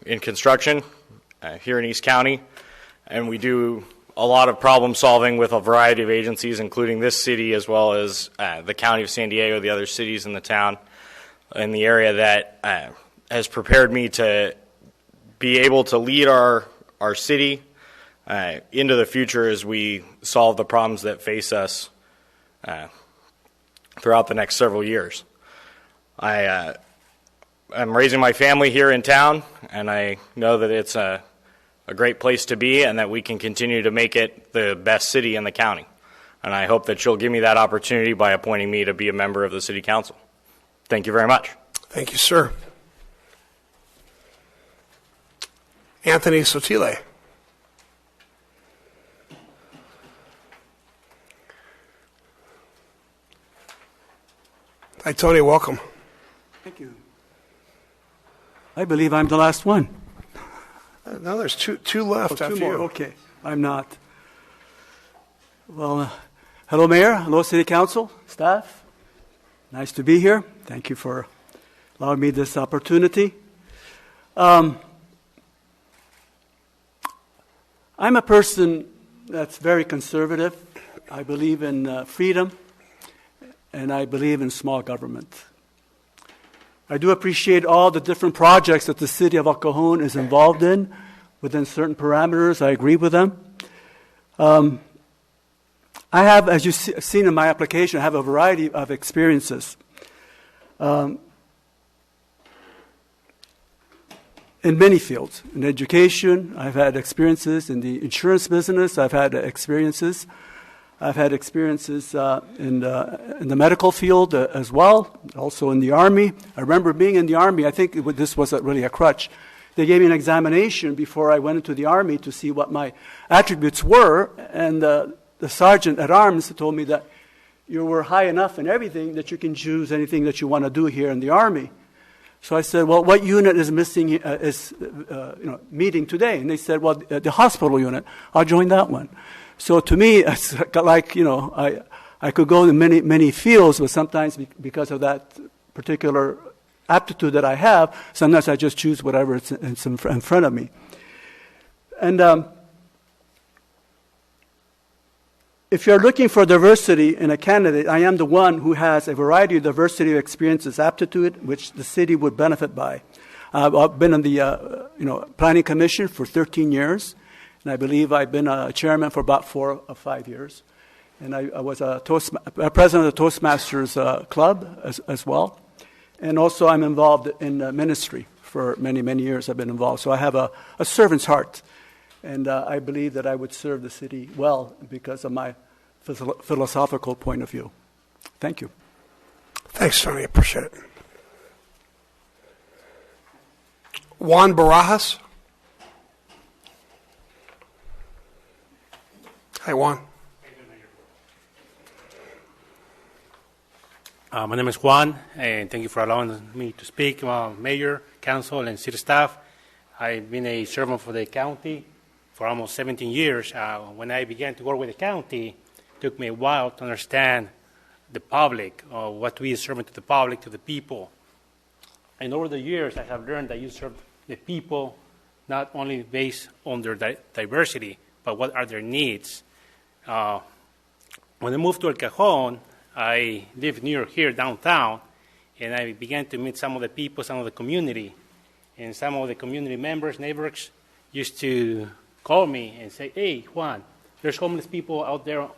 in construction here in East County, and we do a lot of problem solving with a variety of agencies, including this city as well as the county of San Diego, the other cities in the town, in the area that has prepared me to be able to lead our city into the future as we solve the problems that face us throughout the next several years. I'm raising my family here in town, and I know that it's a great place to be and that we can continue to make it the best city in the county. And I hope that you'll give me that opportunity by appointing me to be a member of the City Council. Thank you very much. Thank you, sir. Anthony Sotile. Hi, Tony. Welcome. Thank you. I believe I'm the last one. No, there's two left after two more. you. Okay, I'm not. Well, hello, Mayor. Hello, City Council, staff. Nice to be here. Thank you for allowing me this opportunity. I'm a person that's very conservative. I believe in freedom, and I believe in small government. I do appreciate all the different projects that the city of El Cajon is involved in within certain parameters. I agree with them. I have, as you've seen in my application, I have a variety of experiences. In many fields. In education, I've had experiences in the insurance business. I've had experiences in the medical field as well, also in the Army. I remember being in the Army. I think this was really a crutch. They gave me an examination before I went into the Army to see what my attributes were, and the sergeant at arms told me that you were high enough in everything that you can choose anything that you want to do here in the Army. So I said, well, what unit is missing, meeting today? And they said, well, the hospital unit. I'll join that one. So to me, it's like, I could go in many fields, but sometimes because of that particular aptitude that I have, sometimes I just choose whatever is in front of me. And if you're looking for diversity in a candidate, I am the one who has a variety of diversity of experiences, aptitude, which the city would benefit by. I've been on the Planning Commission for 13 years. And I believe I've been a chairman for about 4 or 5 years. And I was a president of the Toastmasters Club as well. And also I'm involved in ministry for many years I've been involved. So I have a servant's heart. And I believe that I would serve the city well because of my philosophical point of view. Thank you. Thanks, Tony. Appreciate it. Juan Barajas. Hi, Juan. My name is Juan, and thank you for allowing me to speak. Mayor, council, and city staff. I've been a servant for the county for almost 17 years. When I began to work with the county, it took me a while to understand the public, what we serve to the public, to the people. And over the years, I have learned that you serve the people not only based on their diversity, but what are their needs. When I moved to El Cajon, I lived near here downtown, and I began to meet some of the people, some of the community. And some of the community members, neighbors, used to call me and say, hey, Juan, there's homeless people out there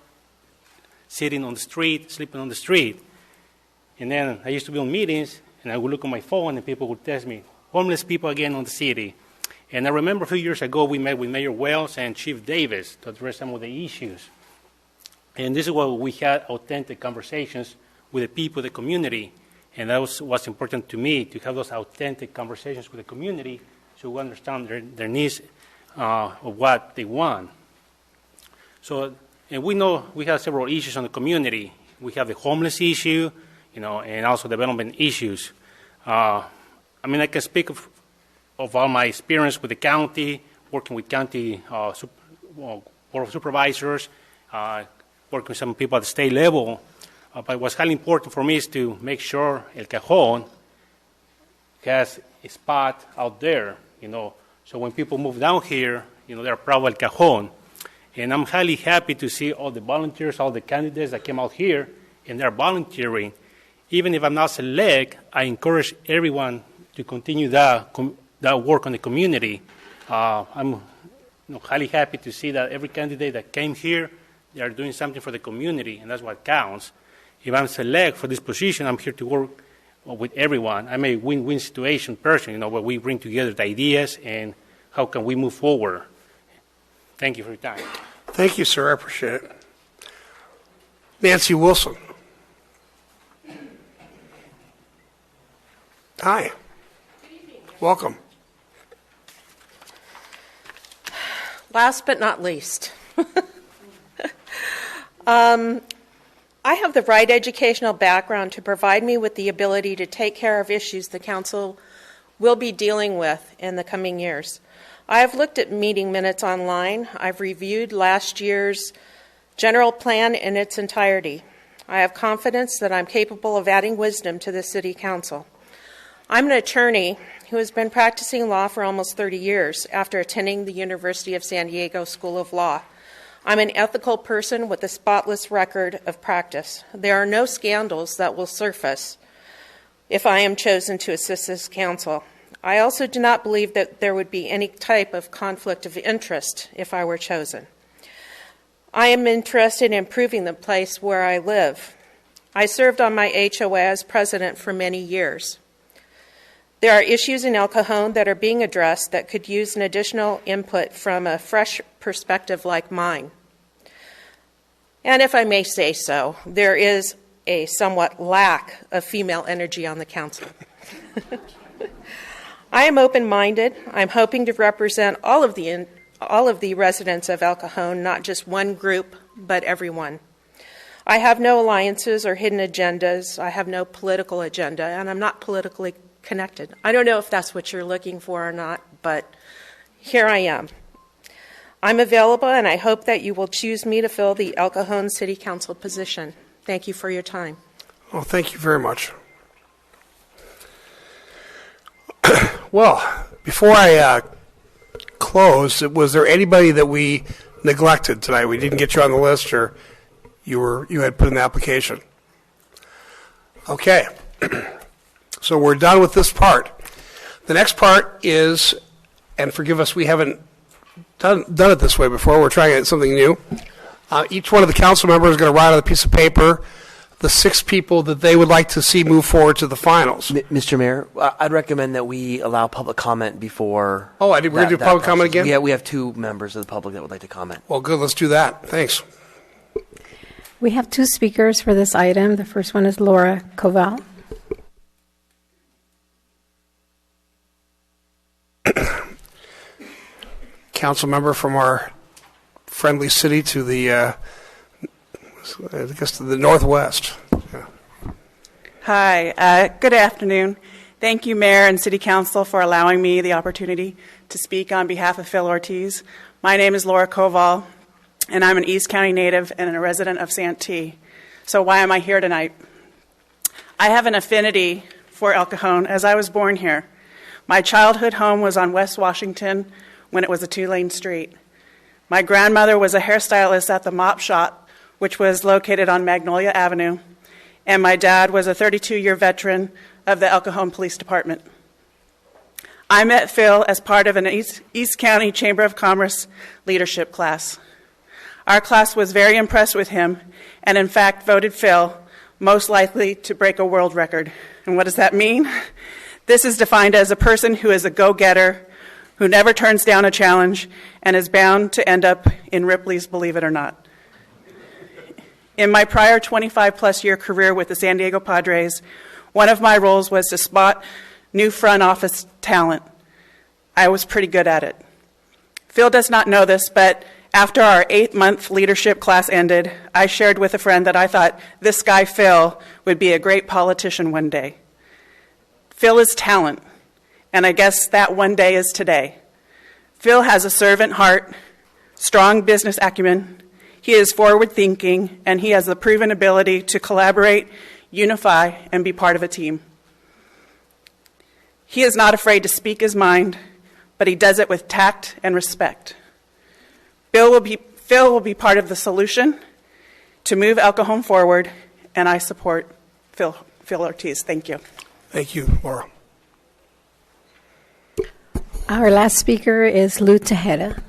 sitting on the street, sleeping on the street. And then I used to be on meetings, and I would look on my phone, and people would test me, homeless people again on the city. And I remember a few years ago, we met with Mayor Wells and Chief Davis to address some of the issues. And this is where we had authentic conversations with the people, the community. And that was what's important to me, to have those authentic conversations with the community so we understand their needs of what they want. So, and we know we have several issues on the community. We have the homeless issue, and also development issues. I can speak of all my experience with the county, working with county board of supervisors, working with some people at the state level. But what's highly important for me is to make sure El Cajon has a spot out there, so when people move down here, they're proud of El Cajon. And I'm highly happy to see all the volunteers, all the candidates that came out here, and they're volunteering. Even if I'm not select, I encourage everyone to continue that work on the community. I'm highly happy to see that every candidate that came here, they are doing something for the community, and that's what counts. If I'm select for this position, I'm here to work with everyone. I'm a win-win situation person, where we bring together the ideas and how can we move forward. Thank you for your time. Thank you, sir. I appreciate it. Nancy Wilson. Hi. Welcome. Last but not least, I have the right educational background to provide me with the ability to take care of issues the council will be dealing with in the coming years. I have looked at meeting minutes online. I've reviewed last year's general plan in its entirety. I have confidence that I'm capable of adding wisdom to the City Council. I'm an attorney who has been practicing law for almost 30 years after attending the University of San Diego School of Law. I'm an ethical person with a spotless record of practice. There are no scandals that will surface if I am chosen to assist this council. I also do not believe that there would be any type of conflict of interest if I were chosen. I am interested in improving the place where I live. I served on my HOA as president for many years. There are issues in El Cajon that are being addressed that could use an additional input from a fresh perspective like mine. And if I may say so, there is a somewhat lack of female energy on the council. I am open-minded. I'm hoping to represent all of the residents of El Cajon, not just one group, but everyone. I have no alliances or hidden agendas. I have no political agenda, and I'm not politically connected. I don't know if that's what you're looking for or not, but here I am. I'm available, and I hope that you will choose me to fill the El Cajon City Council position. Thank you for your time. Well, thank you very much. Well, before I close, was there anybody that we neglected tonight? We didn't get you on the list, or you had put in the application? Okay. So we're done with this part. The next part is, and forgive us, we haven't done it this way before. We're trying something new. Each one of the council members is going to write on a piece of paper the 6 people that they would like to see move forward to the finals. Mr. Mayor, I'd recommend that we allow public comment before. Oh, we're going to do public comment again? Yeah, we have 2 members of the public that would like to comment. Well, good. Let's do that. Thanks. We have 2 speakers for this item. The first one is Laura Koval. Council member from our friendly city to the, I guess, to the northwest. Yeah. Hi, good afternoon. Thank you, Mayor and City Council, for allowing me the opportunity to speak on behalf of Phil Ortiz. My name is Laura Koval, and I'm an East County native and a resident of Santee. So why am I here tonight? I have an affinity for El Cajon as I was born here. My childhood home was on West Washington when it was a two-lane street. My grandmother was a hairstylist at the Mop Shop, which was located on Magnolia Avenue, and my dad was a 32-year veteran of the El Cajon Police Department. I met Phil as part of an East County Chamber of Commerce leadership class. Our class was very impressed with him and, in fact, voted Phil most likely to break a world record. And what does that mean? This is defined as a person who is a go-getter, who never turns down a challenge, and is bound to end up in Ripley's Believe It or Not. In my prior 25-plus year career with the San Diego Padres, one of my roles was to spot new front office talent. I was pretty good at it. Phil does not know this, but after our 8-month leadership class ended, I shared with a friend that I thought this guy, Phil, would be a great politician one day. Phil is talent, and I guess that one day is today. Phil has a servant heart, strong business acumen. He is forward-thinking, and he has the proven ability to collaborate, unify, and be part of a team. He is not afraid to speak his mind, but he does it with tact and respect. Phil will be part of the solution to move El Cajon forward, and I support Phil Ortiz. Thank you. Thank you, Laura. Our last speaker is Lou Tejeda.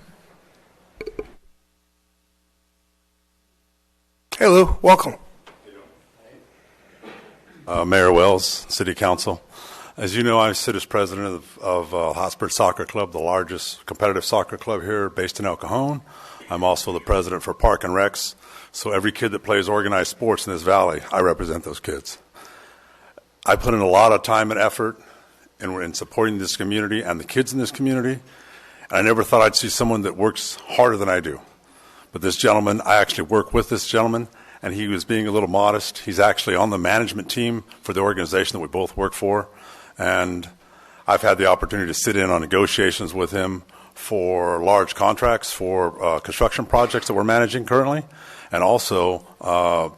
Hey, Lou. Welcome. Mayor Wells, City Council. As you know, I sit as president of Hotspur Soccer Club, the largest competitive soccer club here based in El Cajon. I'm also the president for Park and Recs. So every kid that plays organized sports in this valley, I represent those kids. I put in a lot of time and effort in supporting this community and the kids in this community. And I never thought I'd see someone that works harder than I do. But this gentleman, I actually work with this gentleman, and he was being a little modest. He's actually on the management team for the organization that we both work for. And I've had the opportunity to sit in on negotiations with him for large contracts for construction projects that we're managing currently, and also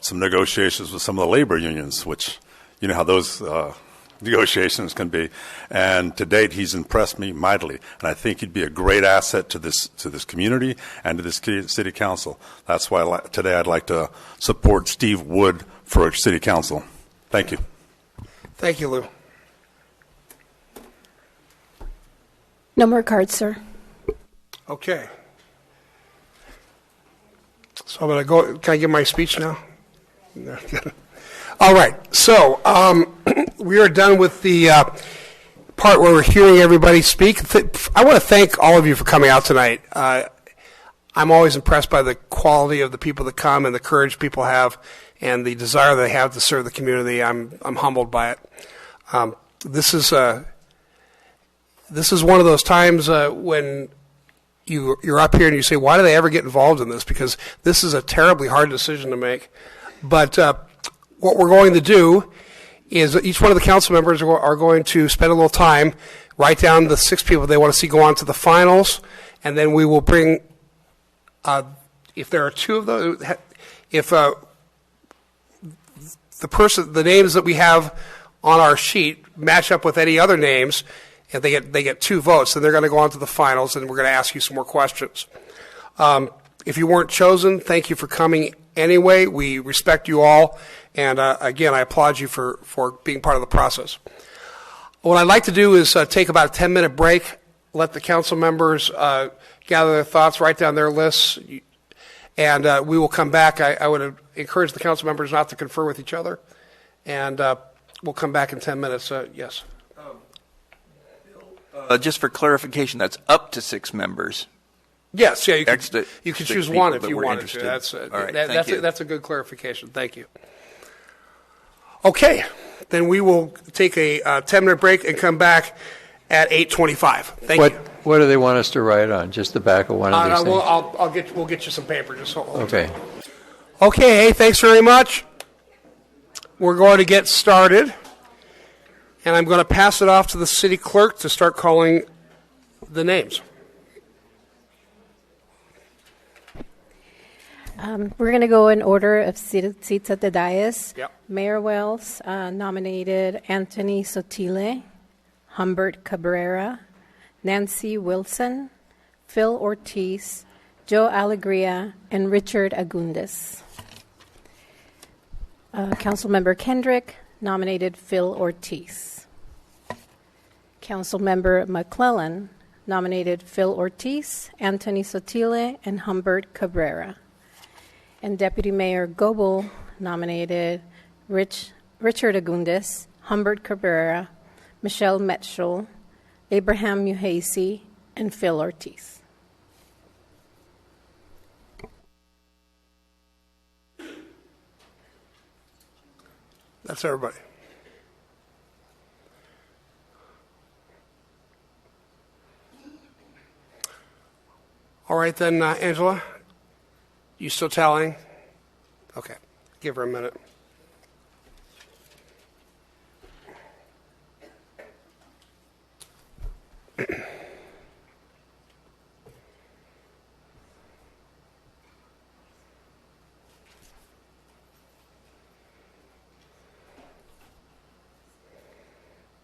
some negotiations with some of the labor unions, which you know how those negotiations can be. And to date, he's impressed me mightily, and I think he'd be a great asset to this community and to this city council. That's why today I'd like to support Steve Wood for city council. Thank you. Thank you, Lou. No more cards, sir. Okay. So I'm going to go. Can I give my speech now? No. All right. So we are done with the part where we're hearing everybody speak. I want to thank all of you for coming out tonight. I'm always impressed by the quality of the people that come and the courage people have and the desire they have to serve the community. I'm humbled by it. This is one of those times when you're up here and you say, why do they ever get involved in this? Because this is a terribly hard decision to make. But what we're going to do is each one of the council members are going to spend a little time, write down the 6 people they want to see go on to the finals, and then we will bring, if there are 2 of those, if the names that we have on our sheet match up with any other names, and they get 2 votes, then they're going to go on to the finals, and we're going to ask you some more questions. If you weren't chosen, thank you for coming anyway. We respect you all, and again, I applaud you for being part of the process. What I'd like to do is take about a 10-minute break, let the council members gather their thoughts, write down their lists, and we will come back. I would encourage the council members not to confer with each other, and we'll come back in 10 minutes. Yes. Just for clarification, that's up to 6 members. Yes, yeah, you can choose one if you wanted to. That's a good clarification. Thank you. Okay, then we will take a 10-minute break and come back at 8:25. Thank you. What do they want us to write on? Just the back of one of these things? We'll get you some paper. Just hold okay. Okay. Hey, thanks very much. We're going to get started, and I'm going to pass it off to the city clerk to start calling the names. We're going to go in order of seats at the dais. Yep. Mayor Wells nominated Anthony Sotile, Humbert Cabrera, Nancy Wilson, Phil Ortiz, Joe Alegria, and Richard Agundes. Councilmember Kendrick nominated Phil Ortiz. Councilmember McClellan nominated Phil Ortiz, Anthony Sotile, and Humbert Cabrera. And Deputy Mayor Goebel nominated Richard Agundes, Humbert Cabrera, Michelle Metschel, Abraham Muhasi, and Phil Ortiz. That's everybody. All right then, Angela, you still tallying? Okay, give her a minute.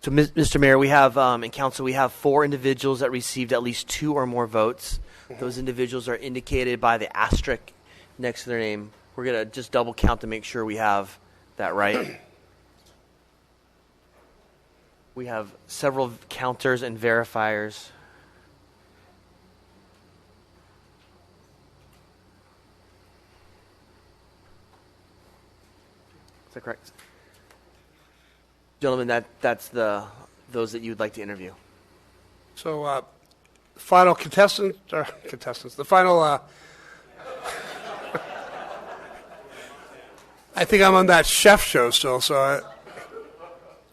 So, Mr. Mayor, we have, in council, we have 4 individuals that received at least 2 or more votes. Those individuals are indicated by the asterisk next to their name. We're going to just double count to make sure we have that right. We have several counters and verifiers. Is that correct? Gentlemen, that's those that you'd like to interview. So, final contestants, the final, I think I'm on that chef show still, so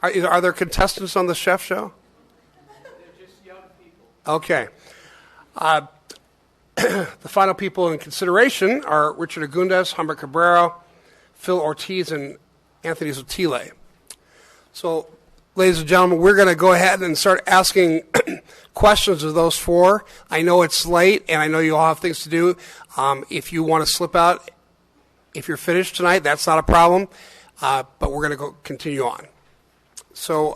are there contestants on the chef show? They're just young people. Okay. The final people in consideration are Richard Agundes, Humbert Cabrera, Phil Ortiz, and Anthony Sotile. So, ladies and gentlemen, we're going to go ahead and start asking questions of those 4. I know it's late, and I know you all have things to do. If you want to slip out, if you're finished tonight, that's not a problem. But we're going to go continue on. So,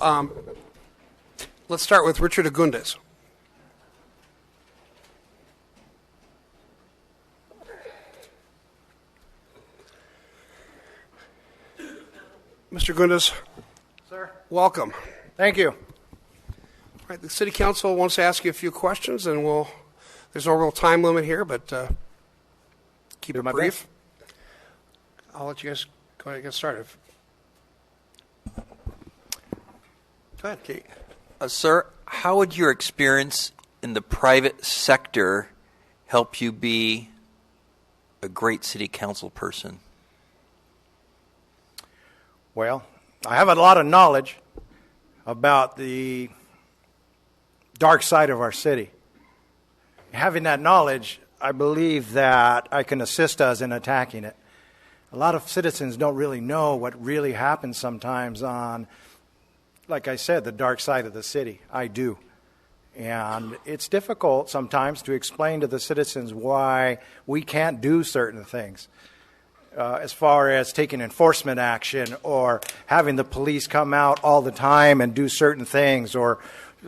let's start with Richard Agundes. Mr. Agundes. Sir. Welcome. Thank you. All right, the City Council wants to ask you a few questions, and there's no real time limit here, but keep it brief. I'll let you guys go ahead and get started. Go ahead, Kate. Sir, how would your experience in the private sector help you be a great city council person? Well, I have a lot of knowledge about the dark side of our city. Having that knowledge, I believe that I can assist us in attacking it. A lot of citizens don't really know what really happens sometimes on, like I said, the dark side of the city. I do. And it's difficult sometimes to explain to the citizens why we can't do certain things. As far as taking enforcement action or having the police come out all the time and do certain things or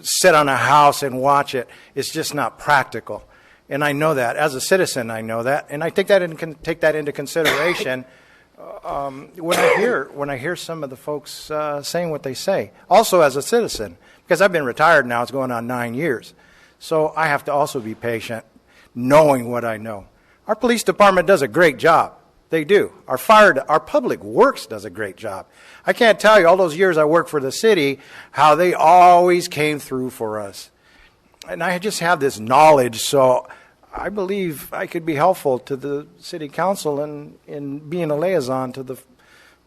sit on a house and watch it, it's just not practical. And I know that. As a citizen, I know that. And I take that into consideration when I hear some of the folks saying what they say. Also as a citizen, because I've been retired now, it's going on 9 years. So I have to also be patient, knowing what I know. Our police department does a great job. They do. Our public works does a great job. I can't tell you all those years I worked for the city, how they always came through for us. And I just have this knowledge, so I believe I could be helpful to the city council in being a liaison to the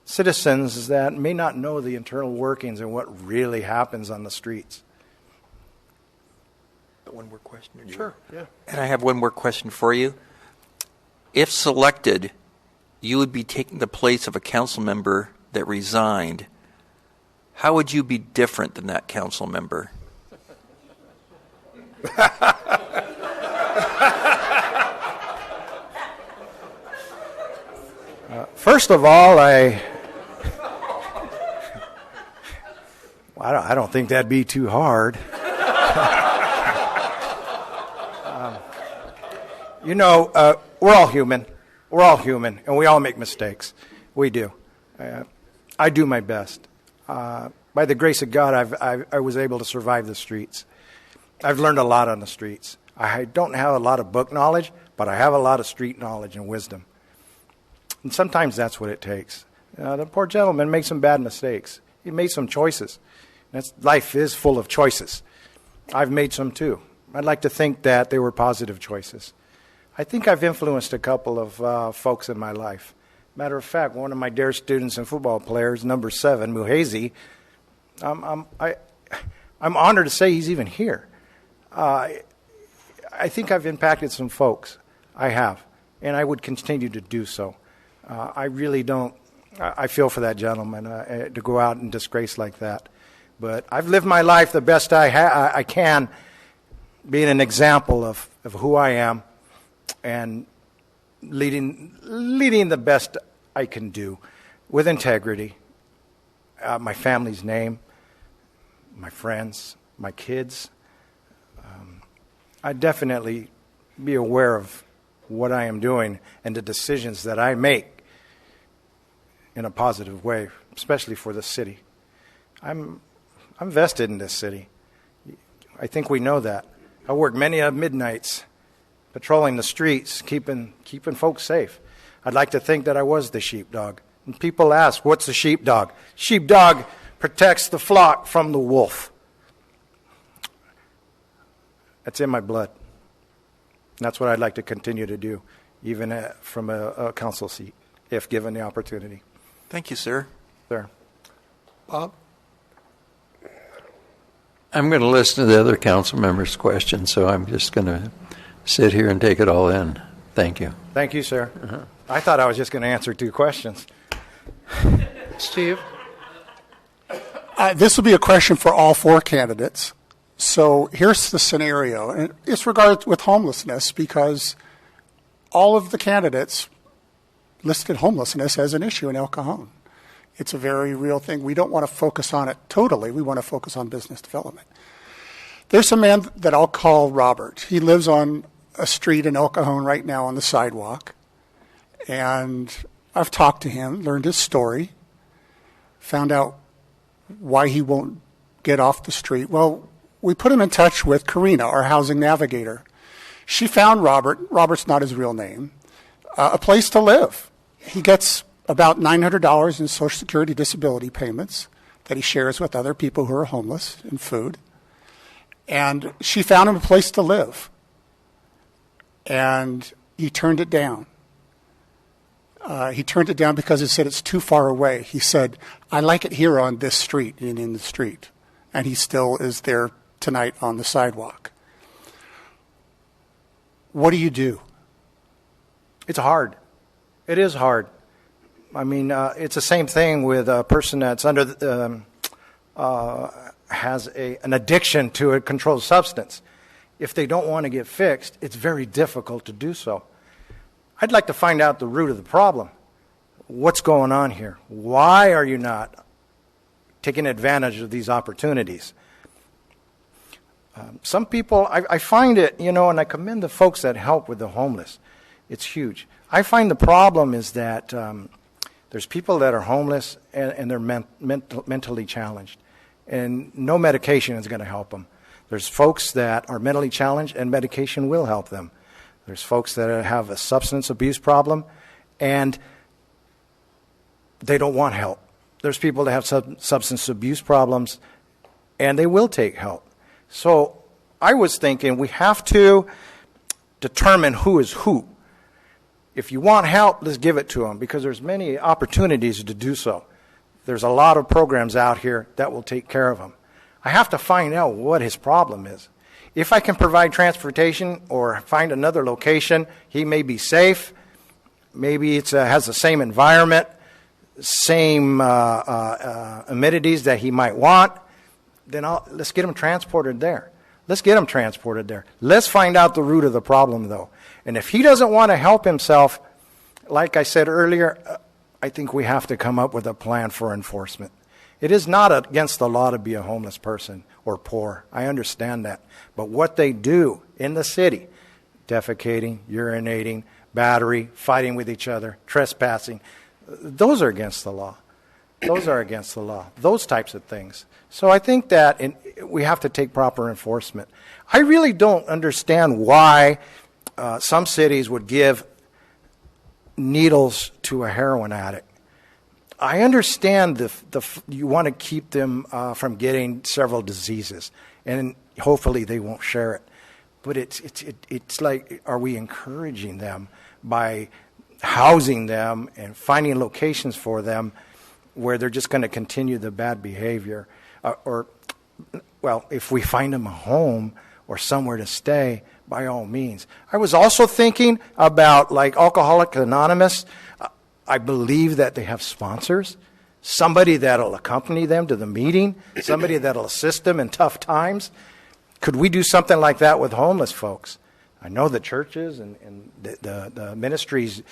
citizens that may not know the internal workings and what really happens on the streets. One more question? Sure, yeah. And I have one more question for you. If selected, you would be taking the place of a council member that resigned. How would you be different than that council member? First of all, I don't think that'd be too hard. We're all human. We're all human, and we all make mistakes. We do. I do my best. By the grace of God, I was able to survive the streets. I've learned a lot on the streets. I don't have a lot of book knowledge, but I have a lot of street knowledge and wisdom. And sometimes that's what it takes. The poor gentleman made some bad mistakes. He made some choices. Life is full of choices. I've made some too. I'd like to think that they were positive choices. I think I've influenced a couple of folks in my life. Matter of fact, one of my dear students and football players, number 7, Muhazy, I'm honored to say he's even here. I think I've impacted some folks. I have, and I would continue to do so. I really don't. I feel for that gentleman to go out in disgrace like that. But I've lived my life the best I can, being an example of who I am and leading the best I can do with integrity. My family's name, my friends, my kids. I definitely be aware of what I am doing and the decisions that I make in a positive way, especially for the city. I'm vested in this city. I think we know that. I work many midnights patrolling the streets, keeping folks safe. I'd like to think that I was the sheepdog. And people ask, what's the sheepdog? Sheepdog protects the flock from the wolf. That's in my blood. And that's what I'd like to continue to do, even from a council seat, if given the opportunity. Thank you, sir. Sir. Bob? I'm going to listen to the other council members' questions, so I'm just going to sit here and take it all in. Thank you. Thank you, sir. I thought I was just going to answer 2 questions. Steve? This will be a question for all 4 candidates. So here's the scenario, and it's regarded with homelessness because all of the candidates listed homelessness as an issue in El Cajon. It's a very real thing. We don't want to focus on it totally. We want to focus on business development. There's a man that I'll call Robert. He lives on a street in El Cajon right now on the sidewalk, and I've talked to him, learned his story, found out why he won't get off the street. Well, we put him in touch with Karina, our housing navigator. She found Robert's not his real name, a place to live. He gets about $900 in Social Security disability payments that he shares with other people who are homeless and food. And she found him a place to live. And he turned it down. He turned it down because he said it's too far away. He said, I like it here on this street and in the street. And he still is there tonight on the sidewalk. What do you do? It's hard. It is hard. I mean, it's the same thing with a person that's has an addiction to a controlled substance. If they don't want to get fixed, it's very difficult to do so. I'd like to find out the root of the problem. What's going on here? Why are you not taking advantage of these opportunities? Some people, I find it, and I commend the folks that help with the homeless. It's huge. I find the problem is that there's people that are homeless and they're mentally challenged, and no medication is going to help them. There's folks that are mentally challenged and medication will help them. There's folks that have a substance abuse problem and they don't want help. There's people that have substance abuse problems and they will take help. So I was thinking we have to determine who is who. If you want help, let's give it to them because there's many opportunities to do so. There's a lot of programs out here that will take care of them. I have to find out what his problem is. If I can provide transportation or find another location, he may be safe. Maybe it has the same environment, same amenities that he might want. Then let's get him transported there. Let's get him transported there. Let's find out the root of the problem, though. And if he doesn't want to help himself, like I said earlier, I think we have to come up with a plan for enforcement. It is not against the law to be a homeless person or poor. I understand that. But what they do in the city, defecating, urinating, battery, fighting with each other, trespassing, those are against the law. Those are against the law. Those types of things. So I think that we have to take proper enforcement. I really don't understand why some cities would give needles to a heroin addict. I understand you want to keep them from getting several diseases, and hopefully they won't share it. But it's like, are we encouraging them by housing them and finding locations for them where they're just going to continue the bad behavior? Well, if we find them a home or somewhere to stay, by all means. I was also thinking about like Alcoholics Anonymous. I believe that they have sponsors, somebody that'll accompany them to the meeting, somebody that'll assist them in tough times. Could we do something like that with homeless folks? I know the churches and the ministries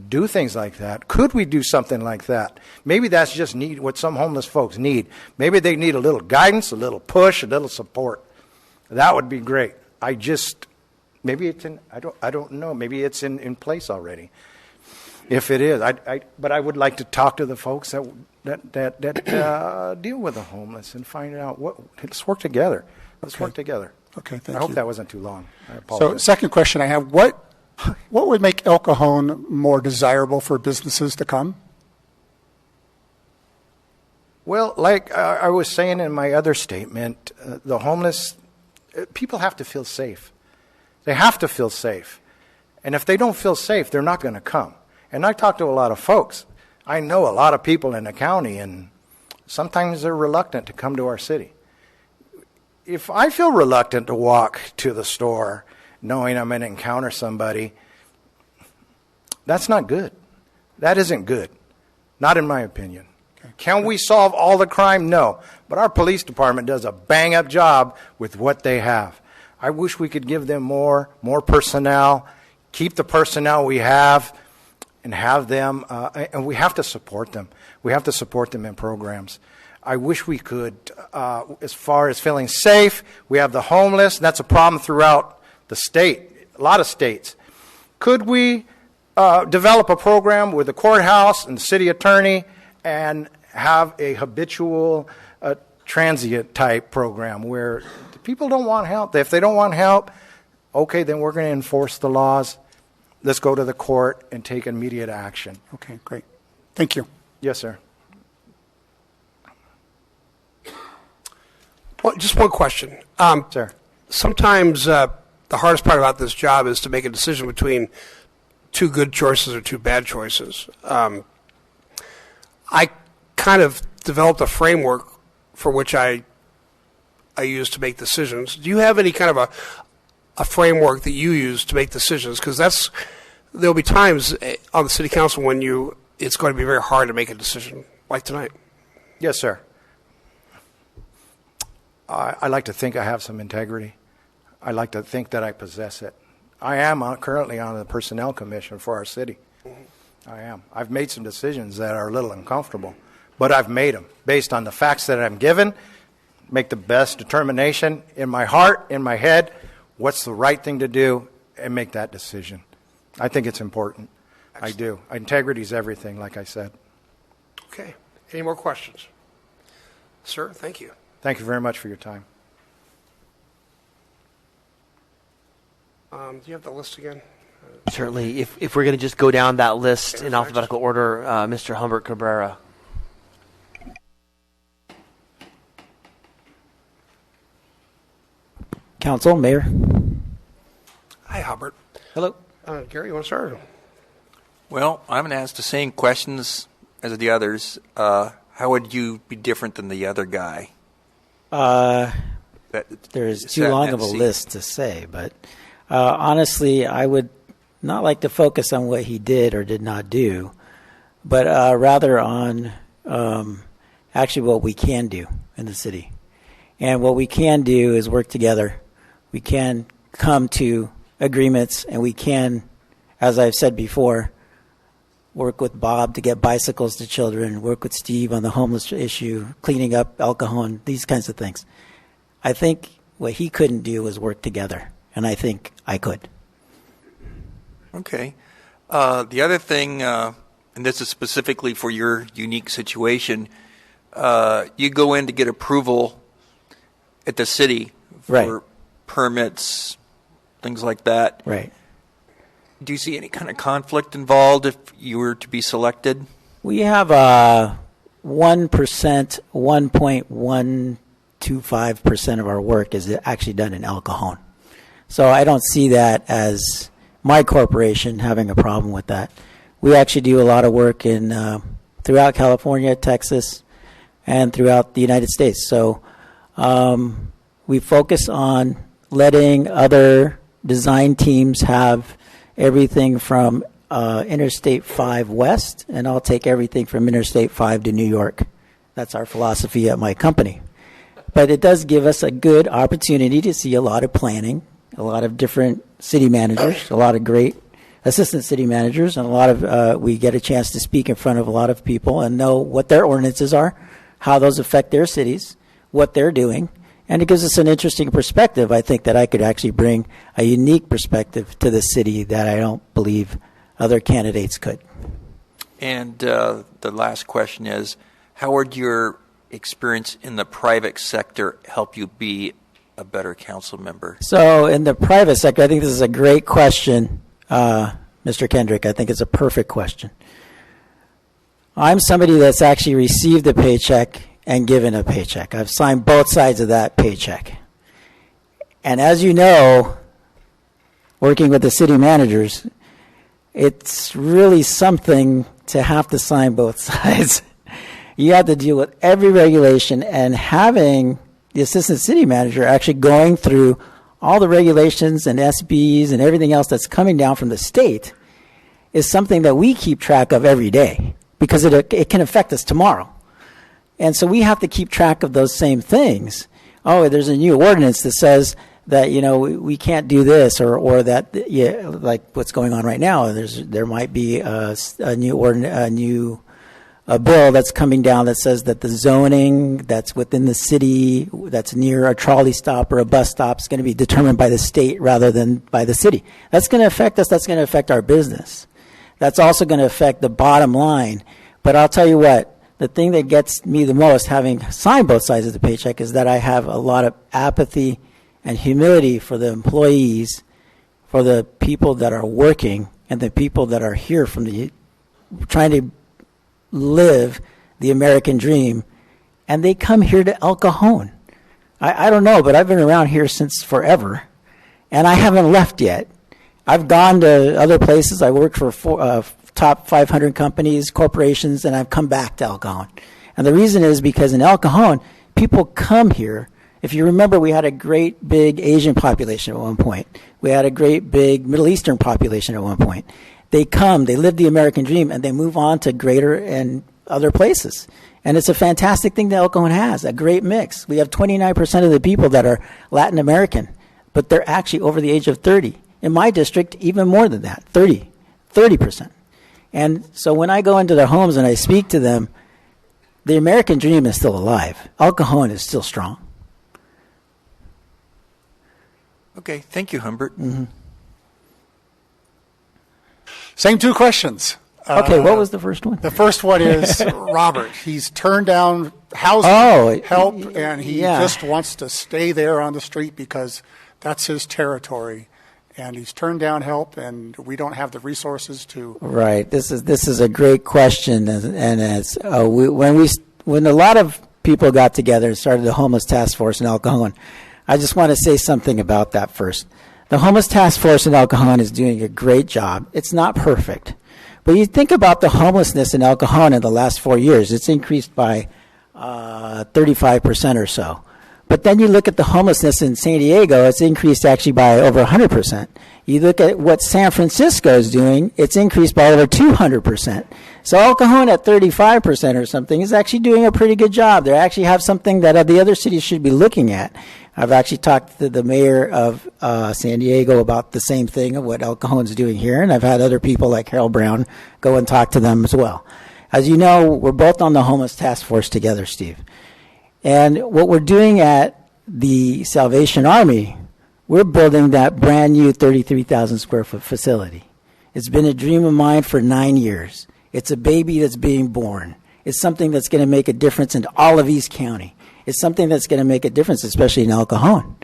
do things like that. Could we do something like that? Maybe that's just what some homeless folks need. Maybe they need a little guidance, a little push, a little support. That would be great. Maybe it's I don't know. Maybe it's in place already. If it is, but I would like to talk to the folks that deal with the homeless and find out let's work together. Let's work together. Okay, thank you. I hope that wasn't too long. I apologize. So, second question I have: what would make El Cajon more desirable for businesses to come? Well, like I was saying in my other statement, the homeless people have to feel safe. They have to feel safe, and if they don't feel safe, they're not going to come. And I talk to a lot of folks. I know a lot of people in the county, and sometimes they're reluctant to come to our city. If I feel reluctant to walk to the store knowing I'm going to encounter somebody, that's not good. That isn't good. Not in my opinion. Okay. Can we solve all the crime? No. But our police department does a bang-up job with what they have. I wish we could give them more personnel, keep the personnel we have, and have them, and we have to support them. We have to support them in programs. I wish we could, as far as feeling safe, we have the homeless, and that's a problem throughout the state, a lot of states. Could we develop a program with the courthouse and the city attorney and have a habitual transient type program where the people don't want help? If they don't want help, okay, then we're going to enforce the laws. Let's go to the court and take immediate action. Okay, great. Thank you. Yes, sir. Well, just one question. Sir. Sometimes the hardest part about this job is to make a decision between two good choices or two bad choices. I kind of developed a framework for which I use to make decisions. Do you have any kind of a framework that you use to make decisions? Because there'll be times on the city council when it's going to be very hard to make a decision, like tonight. Yes, sir. I like to think I have some integrity. I like to think that I possess it. I am currently on the personnel commission for our city. I am. I've made some decisions that are a little uncomfortable, but I've made them based on the facts that I'm given, make the best determination in my heart, in my head, what's the right thing to do, and make that decision. I think it's important. Excellent. I do. Integrity is everything, like I said. Okay. Any more questions? Sir, thank you. Thank you very much for your time. Do you have the list again? Certainly. If we're going to just go down that list in alphabetical order, Mr. Humbert Cabrera. Council, Mayor. Hi, Humbert. Hello. Gary, you want to start? Well, I'm going to ask the same questions as the others. How would you be different than the other guy? There's too long of a list to say, but honestly, I would not like to focus on what he did or did not do, but rather on actually what we can do in the city. And what we can do is work together. We can come to agreements, and we can, as I've said before, work with Bob to get bicycles to children, work with Steve on the homeless issue, cleaning up El Cajon, these kinds of things. I think what he couldn't do was work together, and I think I could. Okay. The other thing, and this is specifically for your unique situation, you go in to get approval at the city for Right. permits, things like that. Right. Do you see any kind of conflict involved if you were to be selected? We have 1%, 1.125% of our work is actually done in El Cajon. So I don't see that as my corporation having a problem with that. We actually do a lot of work in throughout California, Texas, and throughout the United States. So we focus on letting other design teams have everything from Interstate 5 West, and I'll take everything from Interstate 5 to New York. That's our philosophy at my company. But it does give us a good opportunity to see a lot of planning, a lot of different city managers, a lot of great assistant city managers, and a lot of we get a chance to speak in front of a lot of people and know what their ordinances are, how those affect their cities, what they're doing. And it gives us an interesting perspective. I think that I could actually bring a unique perspective to the city that I don't believe other candidates could. And the last question is, how would your experience in the private sector help you be a better council member? So in the private sector, I think this is a great question, Mr. Kendrick. I think it's a perfect question. I'm somebody that's actually received a paycheck and given a paycheck. I've signed both sides of that paycheck. And as you know, working with the city managers, it's really something to have to sign both sides. You have to deal with every regulation, and having the assistant city manager actually going through all the regulations and SBs and everything else that's coming down from the state is something that we keep track of every day, because it can affect us tomorrow. And so we have to keep track of those same things. Oh, there's a new ordinance that says that, you know, we can't do this, or that, yeah, like what's going on right now. There might be a new bill that's coming down that says that the zoning that's within the city that's near a trolley stop or a bus stop is going to be determined by the state rather than by the city. That's going to affect us. That's going to affect our business. That's also going to affect the bottom line. But I'll tell you what, the thing that gets me the most, having signed both sides of the paycheck, is that I have a lot of apathy and humility for the employees, for the people that are working, and the people that are here from trying to live the American dream, and they come here to El Cajon. I don't know, but I've been around here since forever, and I haven't left yet. I've gone to other places. I worked for top 500 companies, corporations, and I've come back to El Cajon. And the reason is because in El Cajon, people come here. If you remember, we had a great big Asian population at one point. We had a great big Middle Eastern population at one point. They come, they live the American dream, and they move on to greater and other places. And it's a fantastic thing that El Cajon has, a great mix. We have 29% of the people that are Latin American, but they're actually over the age of 30. In my district, even more than that, 30%. And so when I go into their homes and I speak to them, the American dream is still alive. El Cajon is still strong. Okay, thank you, Humbert. Mm-hmm. Same two questions. Okay, what was the first one? The first one is Robert. He's turned down housing help, and he just wants to stay there on the street because that's his territory. And he's turned down help, and we don't have the resources to. Right. This is a great question, and it's when a lot of people got together and started the homeless task force in El Cajon, I just want to say something about that first. The homeless task force in El Cajon is doing a great job. It's not perfect, but you think about the homelessness in El Cajon in the last 4 years. It's increased by 35% or so. But then you look at the homelessness in San Diego, it's increased actually by over 100%. You look at what San Francisco is doing, it's increased by over 200%. So El Cajon at 35% or something is actually doing a pretty good job. They actually have something that the other cities should be looking at. I've actually talked to the mayor of San Diego about the same thing of what El Cajon's doing here, and I've had other people like Harold Brown go and talk to them as well. As you know, we're both on the homeless task force together, Steve. And what we're doing at the Salvation Army, we're building that brand new 33,000 square foot facility. It's been a dream of mine for 9 years. It's a baby that's being born. It's something that's going to make a difference in all of East County. It's something that's going to make a difference, especially in El Cajon.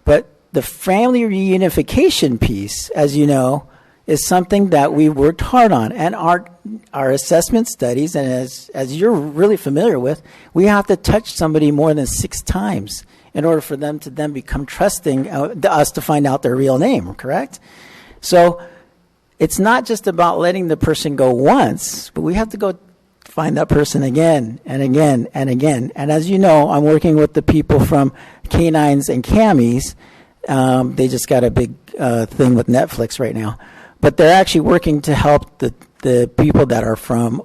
But the family reunification piece, as you know, is something that we worked hard on. And our assessment studies, and as you're really familiar with, we have to touch somebody more than 6 times in order for them to then become trusting us to find out their real name, correct? So it's not just about letting the person go once, but we have to go find that person again and again and again. And as you know, I'm working with the people from Canines and Camis. They just got a big thing with Netflix right now. But they're actually working to help the people that are from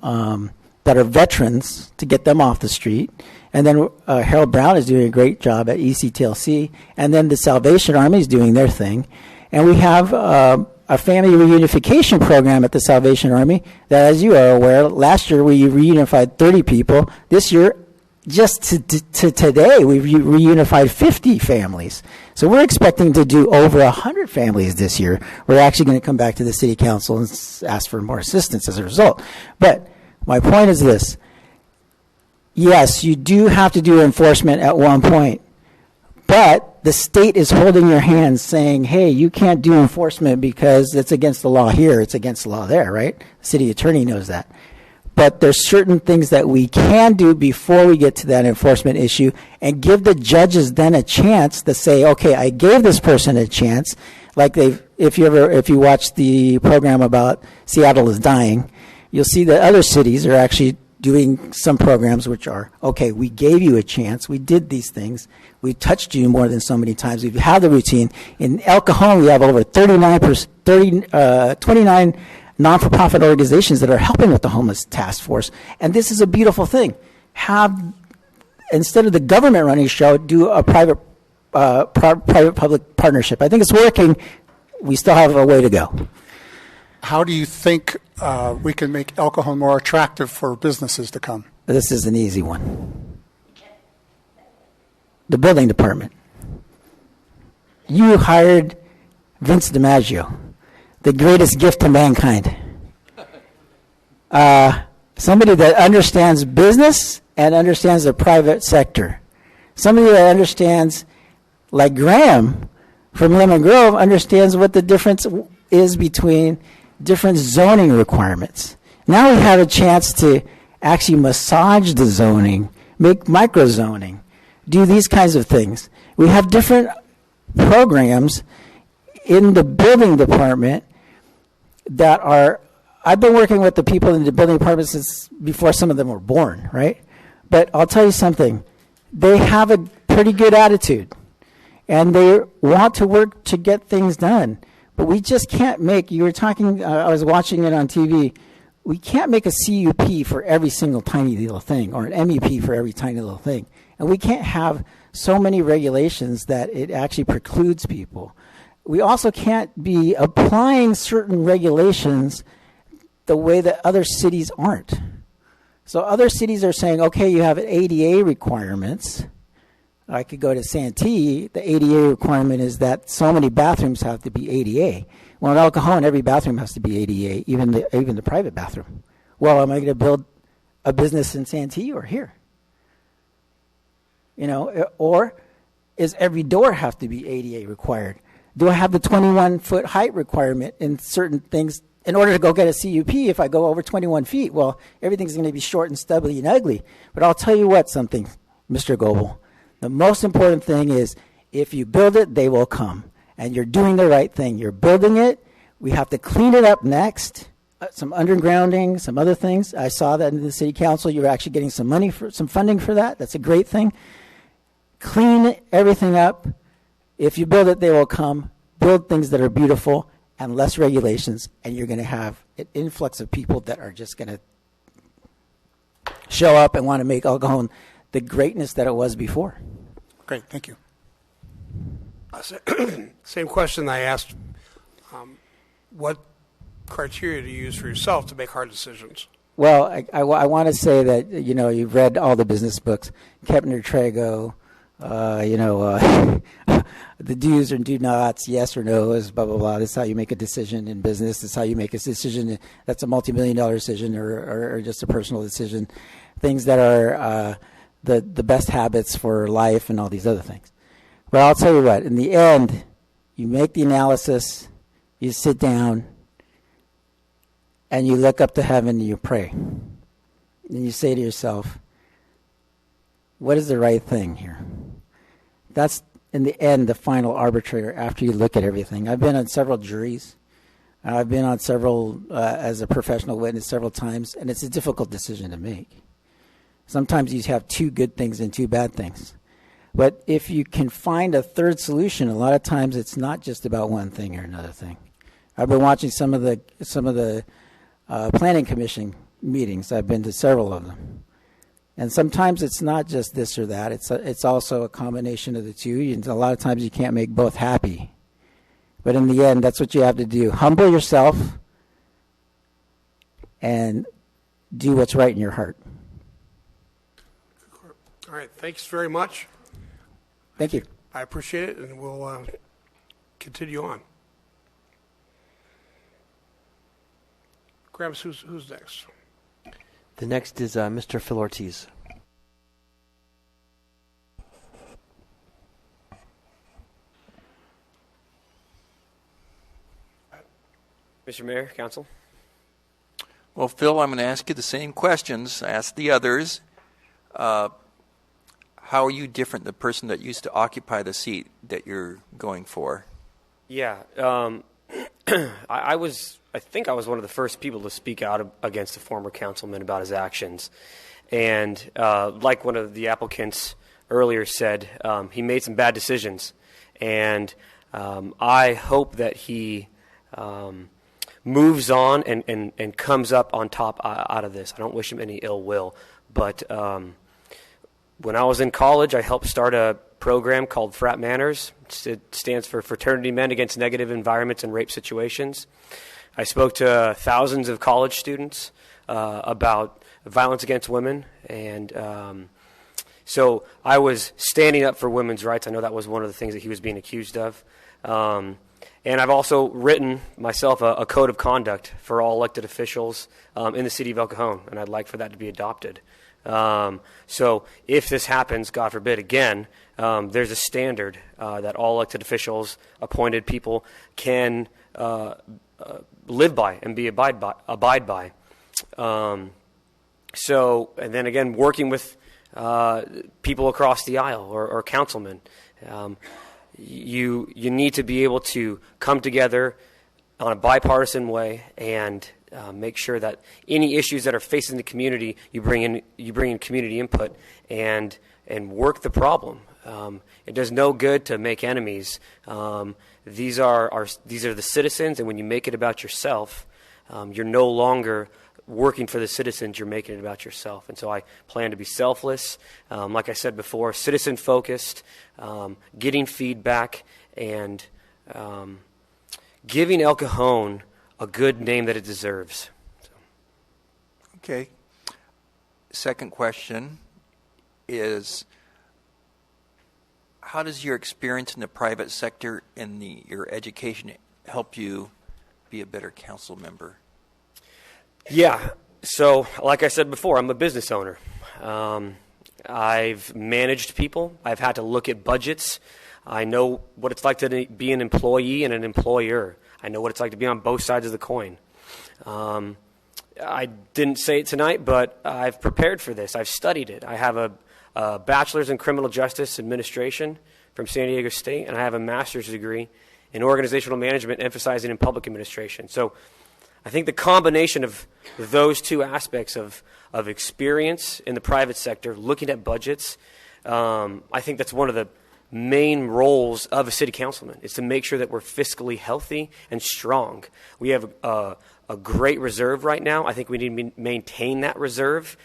that are veterans to get them off the street. And then Harold Brown is doing a great job at ECTLC. And then the Salvation Army is doing their thing. And we have a family reunification program at the Salvation Army that, as you are aware, last year we reunified 30 people. This year, just to today, we've reunified 50 families. So we're expecting to do over 100 families this year. We're actually going to come back to the city council and ask for more assistance as a result. But my point is this. Yes, you do have to do enforcement at one point, but the state is holding your hands saying, hey, you can't do enforcement because it's against the law here, it's against the law there, right? The city attorney knows that. But there's certain things that we can do before we get to that enforcement issue and give the judges then a chance to say, okay, I gave this person a chance. Like if you watch the program about Seattle is Dying, you'll see that other cities are actually doing some programs which are, okay, we gave you a chance, we did these things, we touched you more than so many times, we've had the routine. In El Cajon, we have over 29 non-for-profit organizations that are helping with the homeless task force. And this is a beautiful thing. Instead of the government running show, do a private-public partnership. I think it's working. We still have a way to go. How do you think we can make El Cajon more attractive for businesses to come? This is an easy one. The building department. You hired Vince DiMaggio, the greatest gift to mankind. Somebody that understands business and understands the private sector. Somebody that understands, like Graham from Lemon Grove, understands what the difference is between different zoning requirements. Now we have a chance to actually massage the zoning, make micro-zoning, do these kinds of things. We have different programs in the building department that are, I've been working with the people in the building department since before some of them were born, right? But I'll tell you something, they have a pretty good attitude and they want to work to get things done. But we just can't make, you were talking, I was watching it on TV, we can't make a CUP for every single tiny little thing or an MEP for every tiny little thing. And we can't have so many regulations that it actually precludes people. We also can't be applying certain regulations the way that other cities aren't. So other cities are saying, okay, you have ADA requirements. I could go to Santee. The ADA requirement is that so many bathrooms have to be ADA. Well, in El Cajon, every bathroom has to be ADA, even the private bathroom. Well, am I going to build a business in Santee or here? You know, or is every door have to be ADA required? Do I have the 21-foot height requirement in certain things in order to go get a CUP? If I go over 21 feet, well, everything's going to be short and stubbly and ugly. But I'll tell you what, something, Mr. Goebel. The most important thing is if you build it, they will come. And you're doing the right thing. You're building it. We have to clean it up next. Some undergrounding, some other things. I saw that in the city council. You're actually getting some money for some funding for that. That's a great thing. Clean everything up. If you build it, they will come. Build things that are beautiful and less regulations, and you're going to have an influx of people that are just going to show up and want to make El Cajon the greatness that it was before. Great, thank you. Same question I asked. What criteria do you use for yourself to make hard decisions? Well, I want to say that, you've read all the business books, Kepner Trago, the do's and do nots, yes or no's, blah, blah, blah. This is how you make a decision in business. This is how you make a decision that's a multi-million-dollar decision or just a personal decision. Things that are the best habits for life and all these other things. But I'll tell you what, in the end, you make the analysis, you sit down, and you look up to heaven and you pray. And you say to yourself, what is the right thing here? That's, in the end, the final arbitrator after you look at everything. I've been on several juries. I've been on several, as a professional witness several times, and it's a difficult decision to make. Sometimes you have two good things and two bad things. But if you can find a third solution, a lot of times it's not just about one thing or another thing. I've been watching some of the planning commission meetings. I've been to several of them. And sometimes it's not just this or that. It's also a combination of the two. And a lot of times you can't make both happy. But in the end, that's what you have to do. Humble yourself and do what's right in your heart. All right, thanks very much. Thank you. I appreciate it, and we'll continue on. Grams, who's next? The next is Mr. Phil Ortiz. Mr. Mayor, Council. Well, Phil, I'm going to ask you the same questions I asked the others. How are you different than the person that used to occupy the seat that you're going for? Yeah, I think I was one of the first people to speak out against a former councilman about his actions. And like one of the applicants earlier said, he made some bad decisions. And I hope that he moves on and comes up on top out of this. I don't wish him any ill will. But when I was in college, I helped start a program called Frat Manners. It stands for Fraternity Men Against Negative Environments and Rape Situations. I spoke to thousands of college students about violence against women, and so I was standing up for women's rights. I know that was one of the things that he was being accused of. And I've also written myself a code of conduct for all elected officials in the city of El Cajon, and I'd like for that to be adopted. So if this happens, God forbid, again, there's a standard that all elected officials, appointed people, can live by and abide by. So, and then again, working with people across the aisle or councilmen, you need to be able to come together on a bipartisan way and make sure that any issues that are facing the community, you bring in community input and work the problem. It does no good to make enemies. These are the citizens, and when you make it about yourself, you're no longer working for the citizens. You're making it about yourself. And so I plan to be selfless, like I said before, citizen-focused, getting feedback, and giving El Cajon a good name that it deserves. Okay. Second question is, how does your experience in the private sector and your education help you be a better council member? Yeah. So, like I said before, I'm a business owner. I've managed people. I've had to look at budgets. I know what it's like to be an employee and an employer. I know what it's like to be on both sides of the coin. I didn't say it tonight, but I've prepared for this. I've studied it. I have a bachelor's in criminal justice administration from San Diego State, and I have a master's degree in organizational management emphasizing in public administration. So I think the combination of those two aspects of experience in the private sector, looking at budgets, I think that's one of the main roles of a city councilman, is to make sure that we're fiscally healthy and strong. We have a great reserve right now. I think we need to maintain that reserve.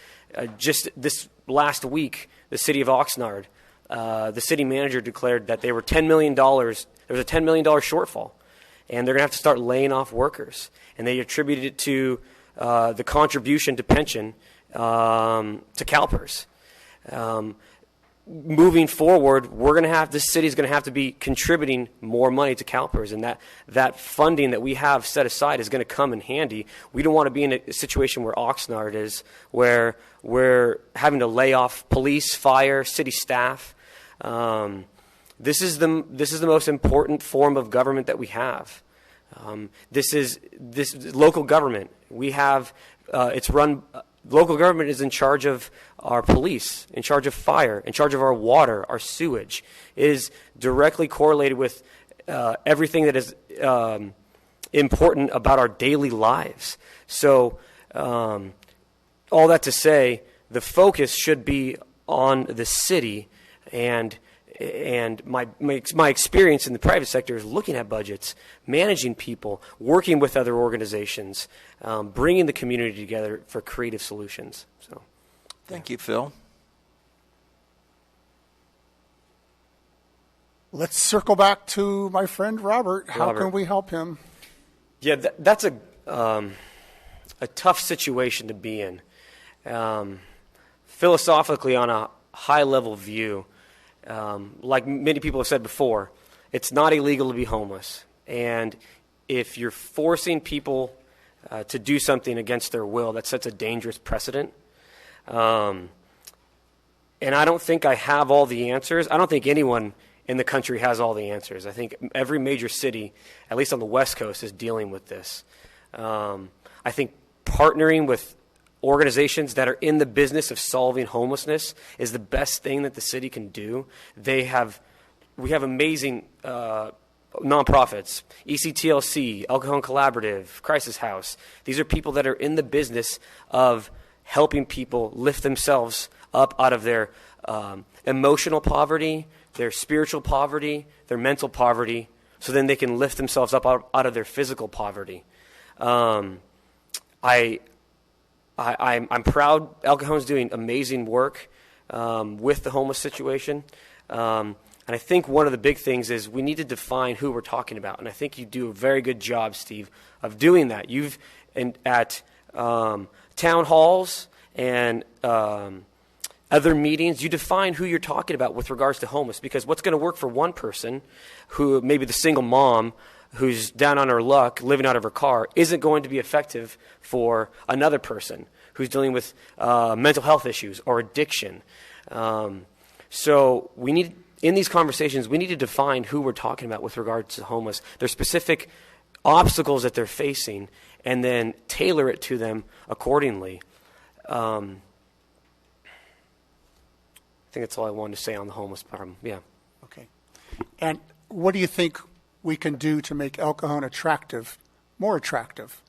Just this last week, the city of Oxnard, the city manager declared that they were $10 million. There was a $10 million shortfall, and they're going to have to start laying off workers. And they attributed it to the contribution to pension to CalPERS. Moving forward, this city's going to have to be contributing more money to CalPERS, and that funding that we have set aside is going to come in handy. We don't want to be in a situation where Oxnard is, where we're having to lay off police, fire, city staff. This is the most important form of government that we have. This local government. We have it's run. Local government is in charge of our police, in charge of fire, in charge of our water, our sewage. It is directly correlated with everything that is important about our daily lives. So, all that to say, the focus should be on the city, and my experience in the private sector is looking at budgets, managing people, working with other organizations, bringing the community together for creative solutions. So, thank you, Phil. Let's circle back to my friend Robert. How can we help him? Yeah, that's a tough situation to be in. Philosophically, on a high-level view, like many people have said before, it's not illegal to be homeless. And if you're forcing people to do something against their will, that sets a dangerous precedent. And I don't think I have all the answers. I don't think anyone in the country has all the answers. I think every major city, at least on the West Coast, is dealing with this. I think partnering with organizations that are in the business of solving homelessness is the best thing that the city can do. We have amazing nonprofits, ECTLC, El Cajon Collaborative, Crisis House. These are people that are in the business of helping people lift themselves up out of their emotional poverty, their spiritual poverty, their mental poverty, so then they can lift themselves up out of their physical poverty. I'm proud El Cajon's doing amazing work with the homeless situation. And I think one of the big things is we need to define who we're talking about. And I think you do a very good job, Steve, of doing that. You've at town halls and other meetings, you define who you're talking about with regards to homeless, because what's going to work for one person, who maybe the single mom who's down on her luck, living out of her car, isn't going to be effective for another person who's dealing with mental health issues or addiction. So we need, in these conversations, we need to define who we're talking about with regards to homeless. There's specific obstacles that they're facing, and then tailor it to them accordingly. I think that's all I wanted to say on the homeless problem. Yeah. Okay. And what do you think we can do to make El Cajon more attractive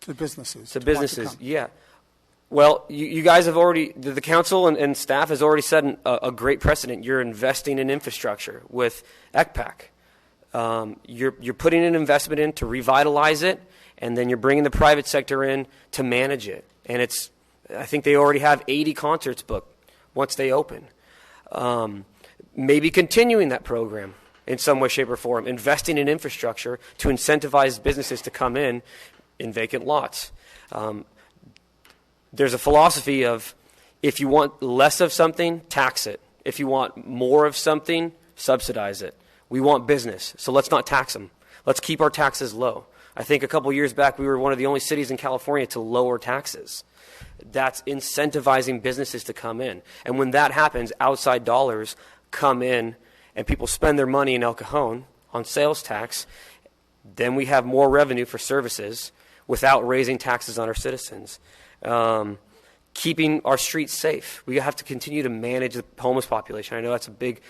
to businesses? To businesses, yeah. Well, you guys have already, the council and staff has already set a great precedent. You're investing in infrastructure with ECPAC. You're putting an investment in to revitalize it, and then you're bringing the private sector in to manage it. And I think they already have 80 concerts booked once they open. Maybe continuing that program in some way, shape, or form, investing in infrastructure to incentivize businesses to come in vacant lots. There's a philosophy of, if you want less of something, tax it. If you want more of something, subsidize it. We want business, so let's not tax them. Let's keep our taxes low. I think a couple years back, we were one of the only cities in California to lower taxes. That's incentivizing businesses to come in. And when that happens, outside dollars come in, and people spend their money in El Cajon on sales tax, then we have more revenue for services without raising taxes on our citizens. Keeping our streets safe. We have to continue to manage the homeless population. I know that's a big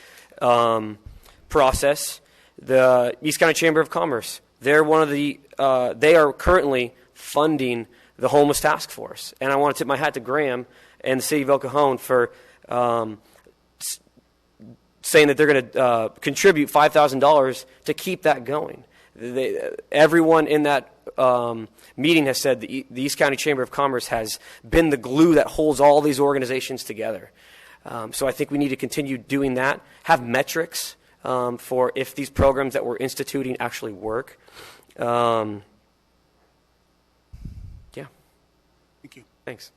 process. The East County Chamber of Commerce, they're one of the, they are currently funding the homeless task force. And I want to tip my hat to Graham and the city of El Cajon for saying that they're going to contribute $5,000 to keep that going. Everyone in that meeting has said the East County Chamber of Commerce has been the glue that holds all these organizations together. So I think we need to continue doing that, have metrics for if these programs that we're instituting actually work. Yeah. Thank you. Thanks.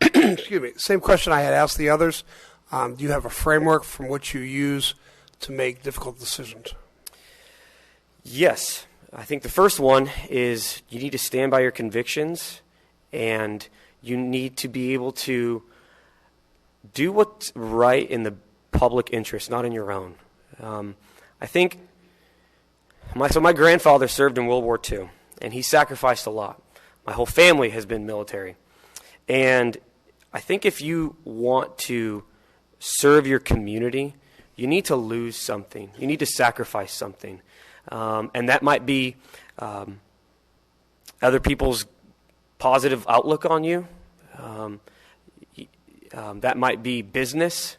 Excuse me. Same question I had asked the others. Do you have a framework from which you use to make difficult decisions? Yes. I think the first one is you need to stand by your convictions, and you need to be able to do what's right in the public interest, not in your own. I think my grandfather served in World War II, and he sacrificed a lot. My whole family has been military. And I think if you want to serve your community, you need to lose something. You need to sacrifice something. And that might be other people's positive outlook on you. That might be business.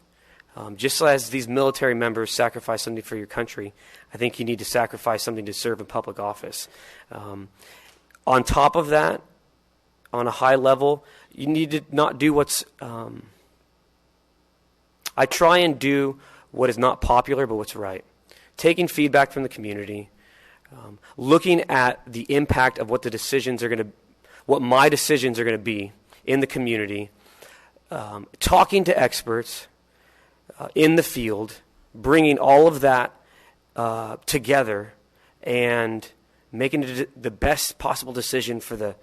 Just as these military members sacrifice something for your country, I think you need to sacrifice something to serve in public office. On top of that, on a high level, you need to not do what's... I try and do what is not popular, but what's right. Taking feedback from the community, looking at the impact of what the decisions are going to... what my decisions are going to be in the community, talking to experts in the field, bringing all of that together, and making it the best possible decision for the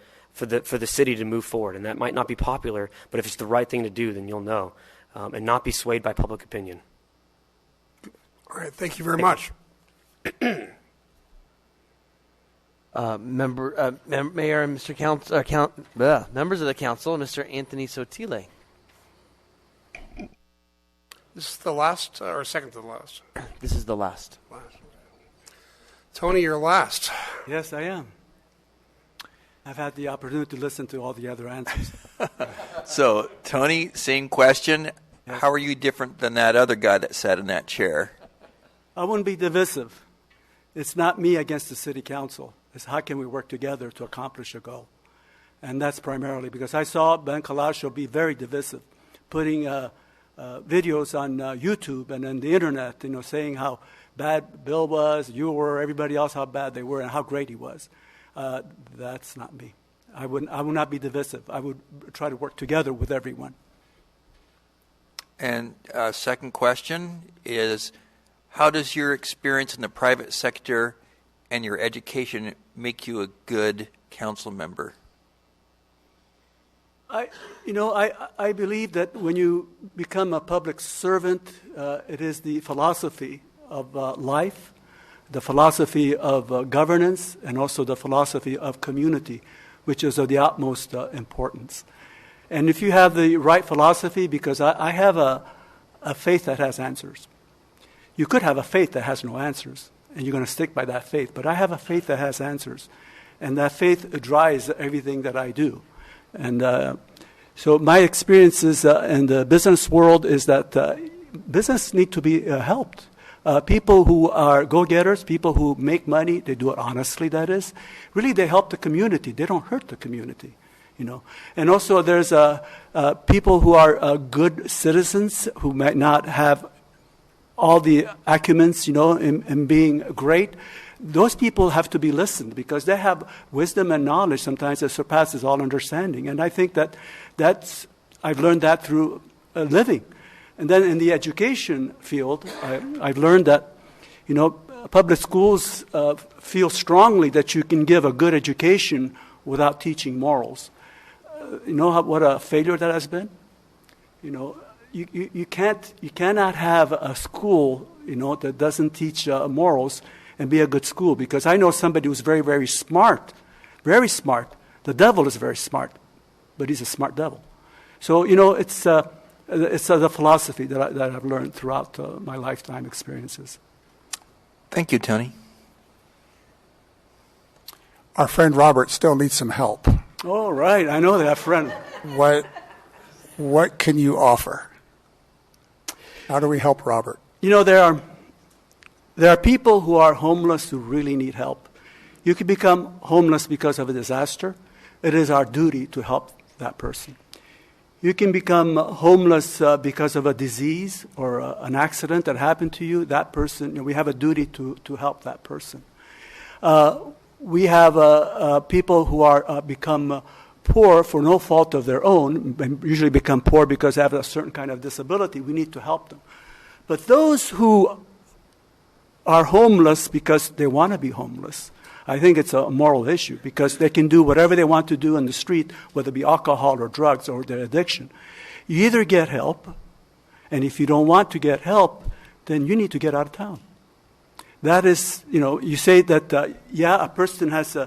city to move forward. And that might not be popular, but if it's the right thing to do, then you'll know, and not be swayed by public opinion. All right, thank you very much. Mayor and Mr. Members of the council, Mr. Anthony Sotile. This is the last or second to the last? This is the last. Tony, you're last. Yes, I am. I've had the opportunity to listen to all the other answers. So, Tony, same question. Yes. How are you different than that other guy that sat in that chair? I wouldn't be divisive. It's not me against the city council. It's how can we work together to accomplish a goal. And that's primarily because I saw Ben Kalasho be very divisive, putting videos on YouTube and on the internet, saying how bad Bill was, you were, everybody else, how bad they were, and how great he was. That's not me. I would not be divisive. I would try to work together with everyone. And second question is, how does your experience in the private sector and your education make you a good council member? I believe that when you become a public servant, it is the philosophy of life, the philosophy of governance, and also the philosophy of community, which is of the utmost importance. And if you have the right philosophy, because I have a faith that has answers. You could have a faith that has no answers, and you're going to stick by that faith. But I have a faith that has answers, and that faith drives everything that I do. And so my experiences in the business world is that business need to be helped. People who are go-getters, people who make money, they do it honestly, that is. Really, they help the community. They don't hurt the community, And also there's people who are good citizens who might not have all the acumens, in being great. Those people have to be listened because they have wisdom and knowledge sometimes that surpasses all understanding. And I think I've learned that through living. And then in the education field, I've learned that, public schools feel strongly that you can give a good education without teaching morals. What a failure that has been? You cannot have a school, that doesn't teach morals and be a good school. Because I know somebody who's very, very smart, very smart. The devil is very smart, but he's a smart devil. So, it's the philosophy that I've learned throughout my lifetime experiences. Thank you, Tony. Our friend Robert still needs some help. Oh, right. I know that friend. What can you offer? How do we help Robert? There are people who are homeless who really need help. You can become homeless because of a disaster. It is our duty to help that person. You can become homeless because of a disease or an accident that happened to you. That person, we have a duty to help that person. We have people who are become poor for no fault of their own, usually become poor because they have a certain kind of disability. We need to help them. But those who are homeless because they want to be homeless, I think it's a moral issue because they can do whatever they want to do in the street, whether it be alcohol or drugs or their addiction. You either get help, and if you don't want to get help, then you need to get out of town. That is, you say that, a person has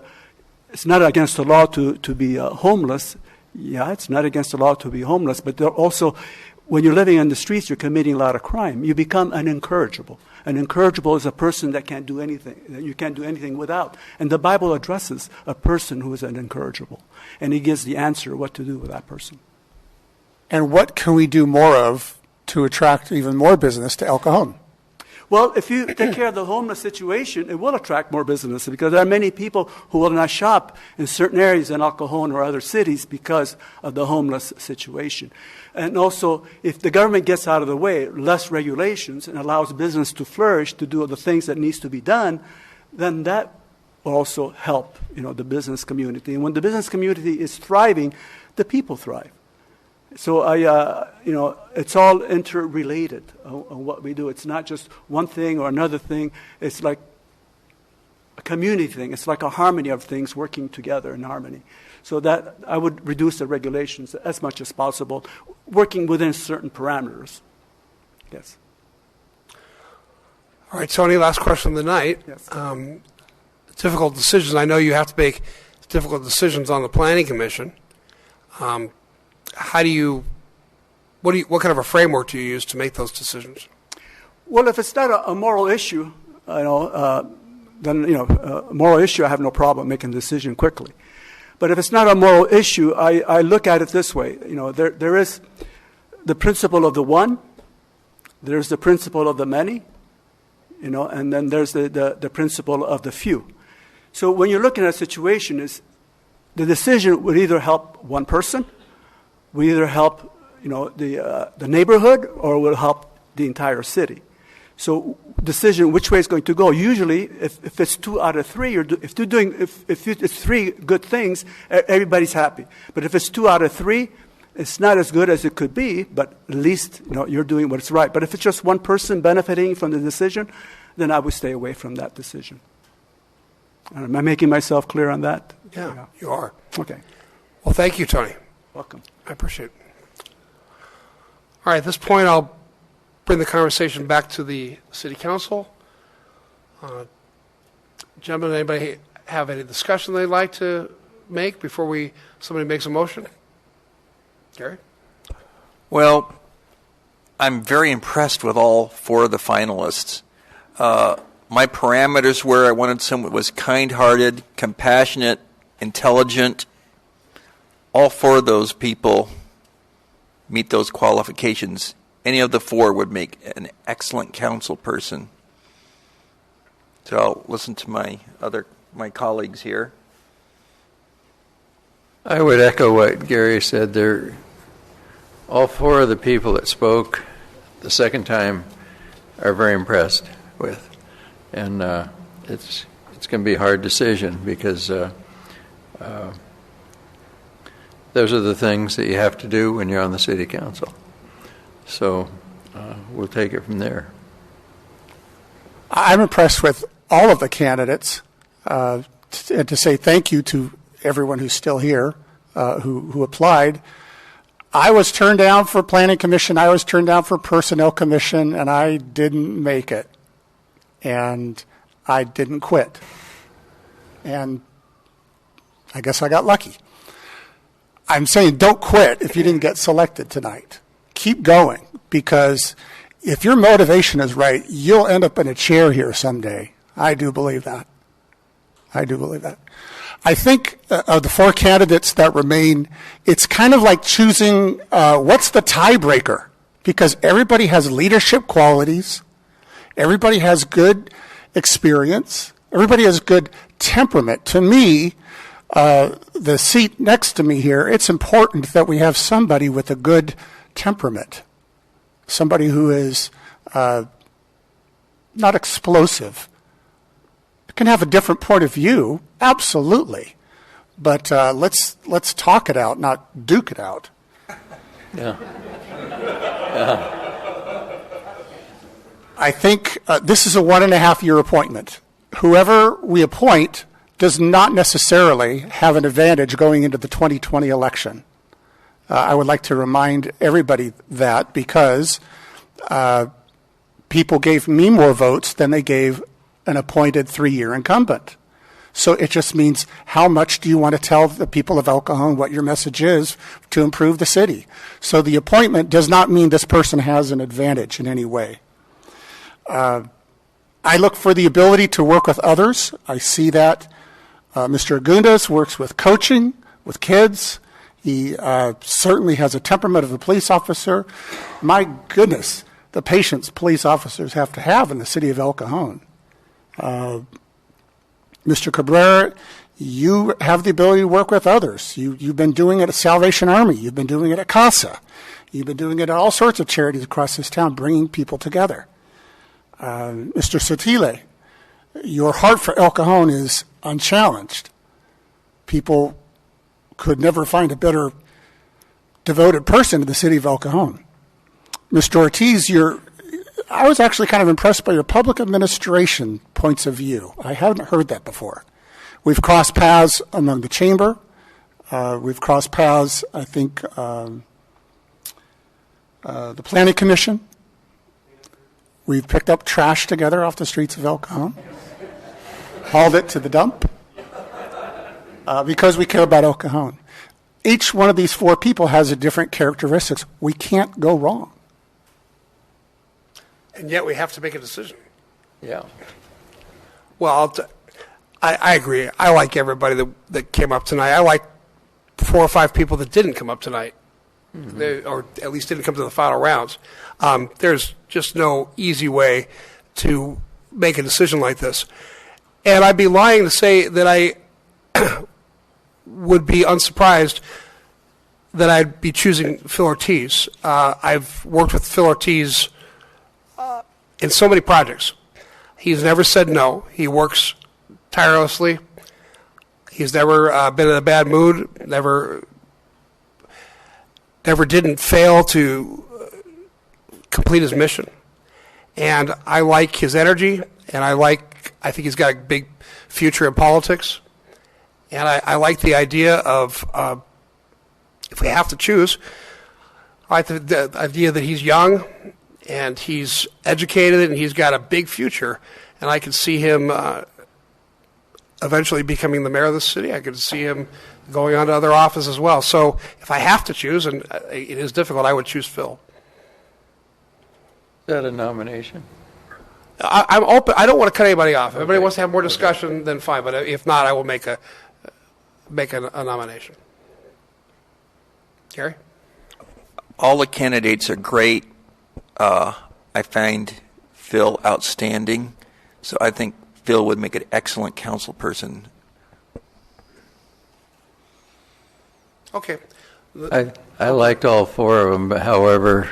it's not against the law to be homeless. Yeah, it's not against the law to be homeless, but also, when you're living on the streets, you're committing a lot of crime. You become an incorrigible. An incorrigible is a person that can't do anything, that you can't do anything without. And the Bible addresses a person who is an incorrigible. And he gives the answer what to do with that person. And what can we do more of to attract even more business to El Cajon? Well, if you take care of the homeless situation, it will attract more business because there are many people who will not shop in certain areas in El Cajon or other cities because of the homeless situation. And also, if the government gets out of the way, less regulations, and allows business to flourish, to do the things that needs to be done, then that will also help, the business community. And when the business community is thriving, the people thrive. So it's all interrelated on what we do. It's not just one thing or another thing. It's like a community thing. It's like a harmony of things working together in harmony. So that I would reduce the regulations as much as possible, working within certain parameters. Yes. All right, Tony, last question of the night. Yes. Difficult decisions. I know you have to make difficult decisions on the Planning Commission. What kind of a framework do you use to make those decisions? Well, if it's not a moral issue, then a moral issue, I have no problem making a decision quickly. But if it's not a moral issue, I look at it this way. There is the principle of the one, there's the principle of the many, and then there's the principle of the few. So when you're looking at a situation, the decision would either help one person, will either help the neighborhood, or will help the entire city. So decision which way it's going to go. Usually, if it's 2 out of 3, if it's 3 good things, everybody's happy. But if it's 2 out of 3, it's not as good as it could be. But at least you're doing what's right. But if it's just one person benefiting from the decision, then I would stay away from that decision. Am I making myself clear on that? Yeah, you are. Okay. Well, thank you, Tony. Welcome. I appreciate it. All right, at this point, I'll bring the conversation back to the City Council. Gentlemen, anybody have any discussion they'd like to make before somebody makes a motion? Gary? Well, I'm very impressed with all 4 of the finalists. My parameters were I wanted someone who was kind-hearted, compassionate, intelligent. All 4 of those people meet those qualifications. Any of the 4 would make an excellent council person. So I'll listen to my colleagues here. I would echo what Gary said. All 4 of the people that spoke the second time are very impressed with, and it's going to be a hard decision because those are the things that you have to do when you're on the city council. So we'll take it from there. I'm impressed with all of the candidates. To say thank you to everyone who's still here, who applied. I was turned down for Planning Commission. I was turned down for Personnel Commission, and I didn't make it. And I didn't quit. And I guess I got lucky. I'm saying don't quit if you didn't get selected tonight. Keep going, because if your motivation is right, you'll end up in a chair here someday. I do believe that. I think of the 4 candidates that remain, it's kind of like choosing what's the tiebreaker, because everybody has leadership qualities, everybody has good experience, everybody has good temperament. To me, the seat next to me here, it's important that we have somebody with a good temperament, somebody who is not explosive. Can have a different point of view, absolutely, but let's talk it out, not duke it out. Yeah. I think this is a 1.5-year appointment. Whoever we appoint does not necessarily have an advantage going into the 2020 election. I would like to remind everybody that because people gave me more votes than they gave an appointed 3-year incumbent. So it just means how much do you want to tell the people of El Cajon what your message is to improve the city. So the appointment does not mean this person has an advantage in any way. I look for the ability to work with others. I see that Mr. Agundas works with coaching, with kids. He certainly has a temperament of a police officer. My goodness, the patience police officers have to have in the city of El Cajon. Mr. Cabrera, you have the ability to work with others. You've been doing it at Salvation Army. You've been doing it at CASA. You've been doing it at all sorts of charities across this town, bringing people together. Mr. Sotile, your heart for El Cajon is unchallenged. People could never find a better devoted person in the city of El Cajon. Mr. Ortiz, I was actually kind of impressed by your public administration points of view. I haven't heard that before. We've crossed paths among the chamber. We've crossed paths, I think, the Planning Commission. We've picked up trash together off the streets of El Cajon, hauled it to the dump, because we care about El Cajon. Each one of these 4 people has a different characteristics. We can't go wrong. And yet we have to make a decision. Yeah. Well, I agree. I like everybody that came up tonight. I like 4 or 5 people that didn't come up tonight, or at least didn't come to the final rounds. There's just no easy way to make a decision like this. And I'd be lying to say that I would be unsurprised that I'd be choosing Phil Ortiz. I've worked with Phil Ortiz in so many projects. He's never said no. He works tirelessly. He's never been in a bad mood, never didn't fail to complete his mission. And I like his energy, and I think he's got a big future in politics. And I like the idea of, if we have to choose, I like the idea that he's young, and he's educated, and he's got a big future. And I could see him eventually becoming the mayor of the city. I could see him going on to other offices as well. So if I have to choose, and it is difficult, I would choose Phil. Is that a nomination? I'm open. I don't want to cut anybody off. If everybody wants to have more discussion, then fine. But if not, I will make a nomination. Gary? All the candidates are great. I find Phil outstanding, so I think Phil would make an excellent council person. Okay. I liked all 4 of them, but however,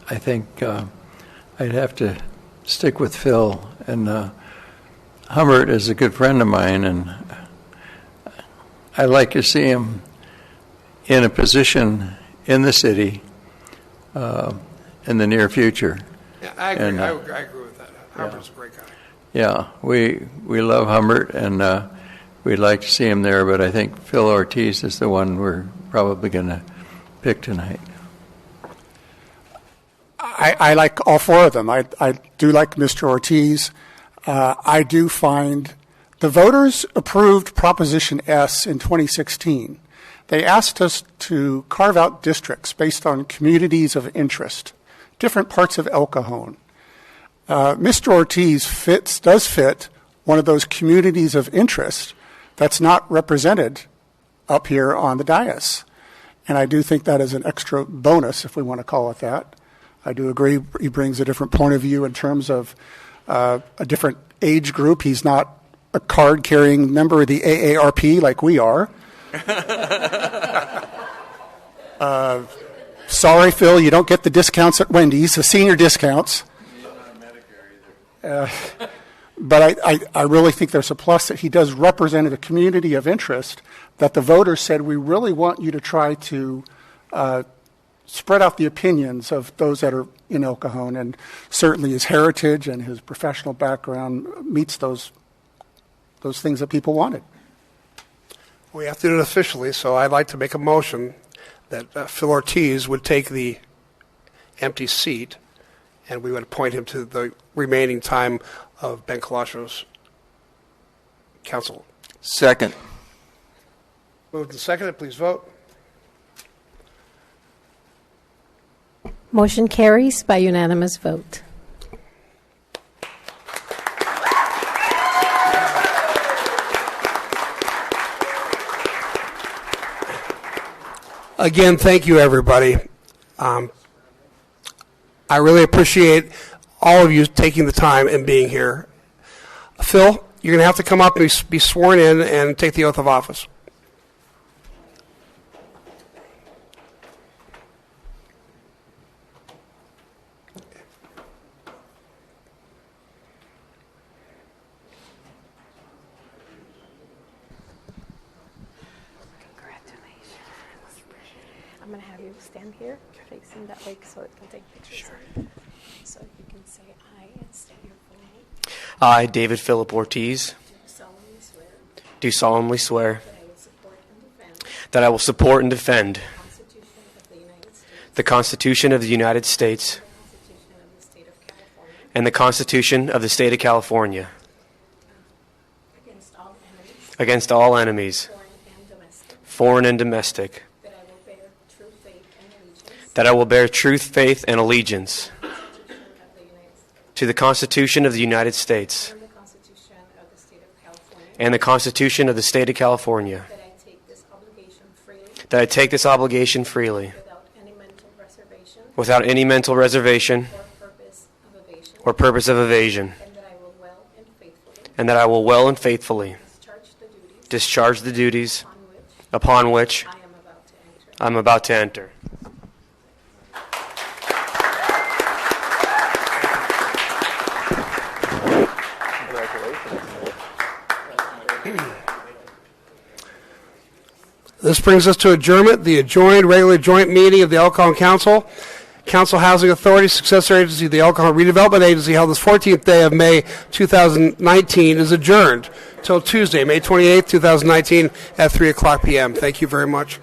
I think I'd have to stick with Phil. And Humbert is a good friend of mine, and I'd like to see him in a position in the city in the near future. Yeah, I agree. I agree with that. Humbert's a great guy. Yeah, we love Humbert, and we'd like to see him there, but I think Phil Ortiz is the one we're probably going to pick tonight. I like all 4 of them. I do like Mr. Ortiz. I do find the voters approved Proposition S in 2016. They asked us to carve out districts based on communities of interest, different parts of El Cajon. Mr. Ortiz does fit one of those communities of interest that's not represented up here on the dais. And I do think that is an extra bonus, if we want to call it that. I do agree he brings a different point of view in terms of a different age group. He's not a card-carrying member of the AARP like we are. Sorry, Phil, you don't get the discounts at Wendy's, the senior discounts. But I really think there's a plus that he does represent a community of interest that the voters said, we really want you to try to spread out the opinions of those that are in El Cajon. And certainly his heritage and his professional background meets those things that people wanted. We have to do it officially, so I'd like to make a motion that Phil Ortiz would take the empty seat, and we would appoint him to the remaining time of Ben Colossio's council. Second. Moved and seconded. Please vote. Motion carries by unanimous vote. Again, thank you, everybody. I really appreciate all of you taking the time and being here. Phil, you're going to have to come up and be sworn in and take the oath of office. I'm going to have you stand here, facing that way so it can take pictures. Sure. So you can say I and state your full name. I, David Philip Ortiz, do solemnly swear that I will support and defend the Constitution of the United States and the Constitution of the State of California against all enemies, foreign and domestic, that I will bear truth, faith, and allegiance to the Constitution of the United States and the Constitution of the State of California, that I take this obligation freely without any mental reservation or purpose of evasion, and that I will well and faithfully discharge the duties upon which I'm about to enter. This brings us to adjournment, the regular joint meeting of the El Cajon Council, Council Housing Authority, successor agency of the El Cajon Redevelopment Agency, held this 14th day of May 2019, is adjourned till Tuesday, May 28th, 2019 at 3 o'clock p.m. Thank you very much.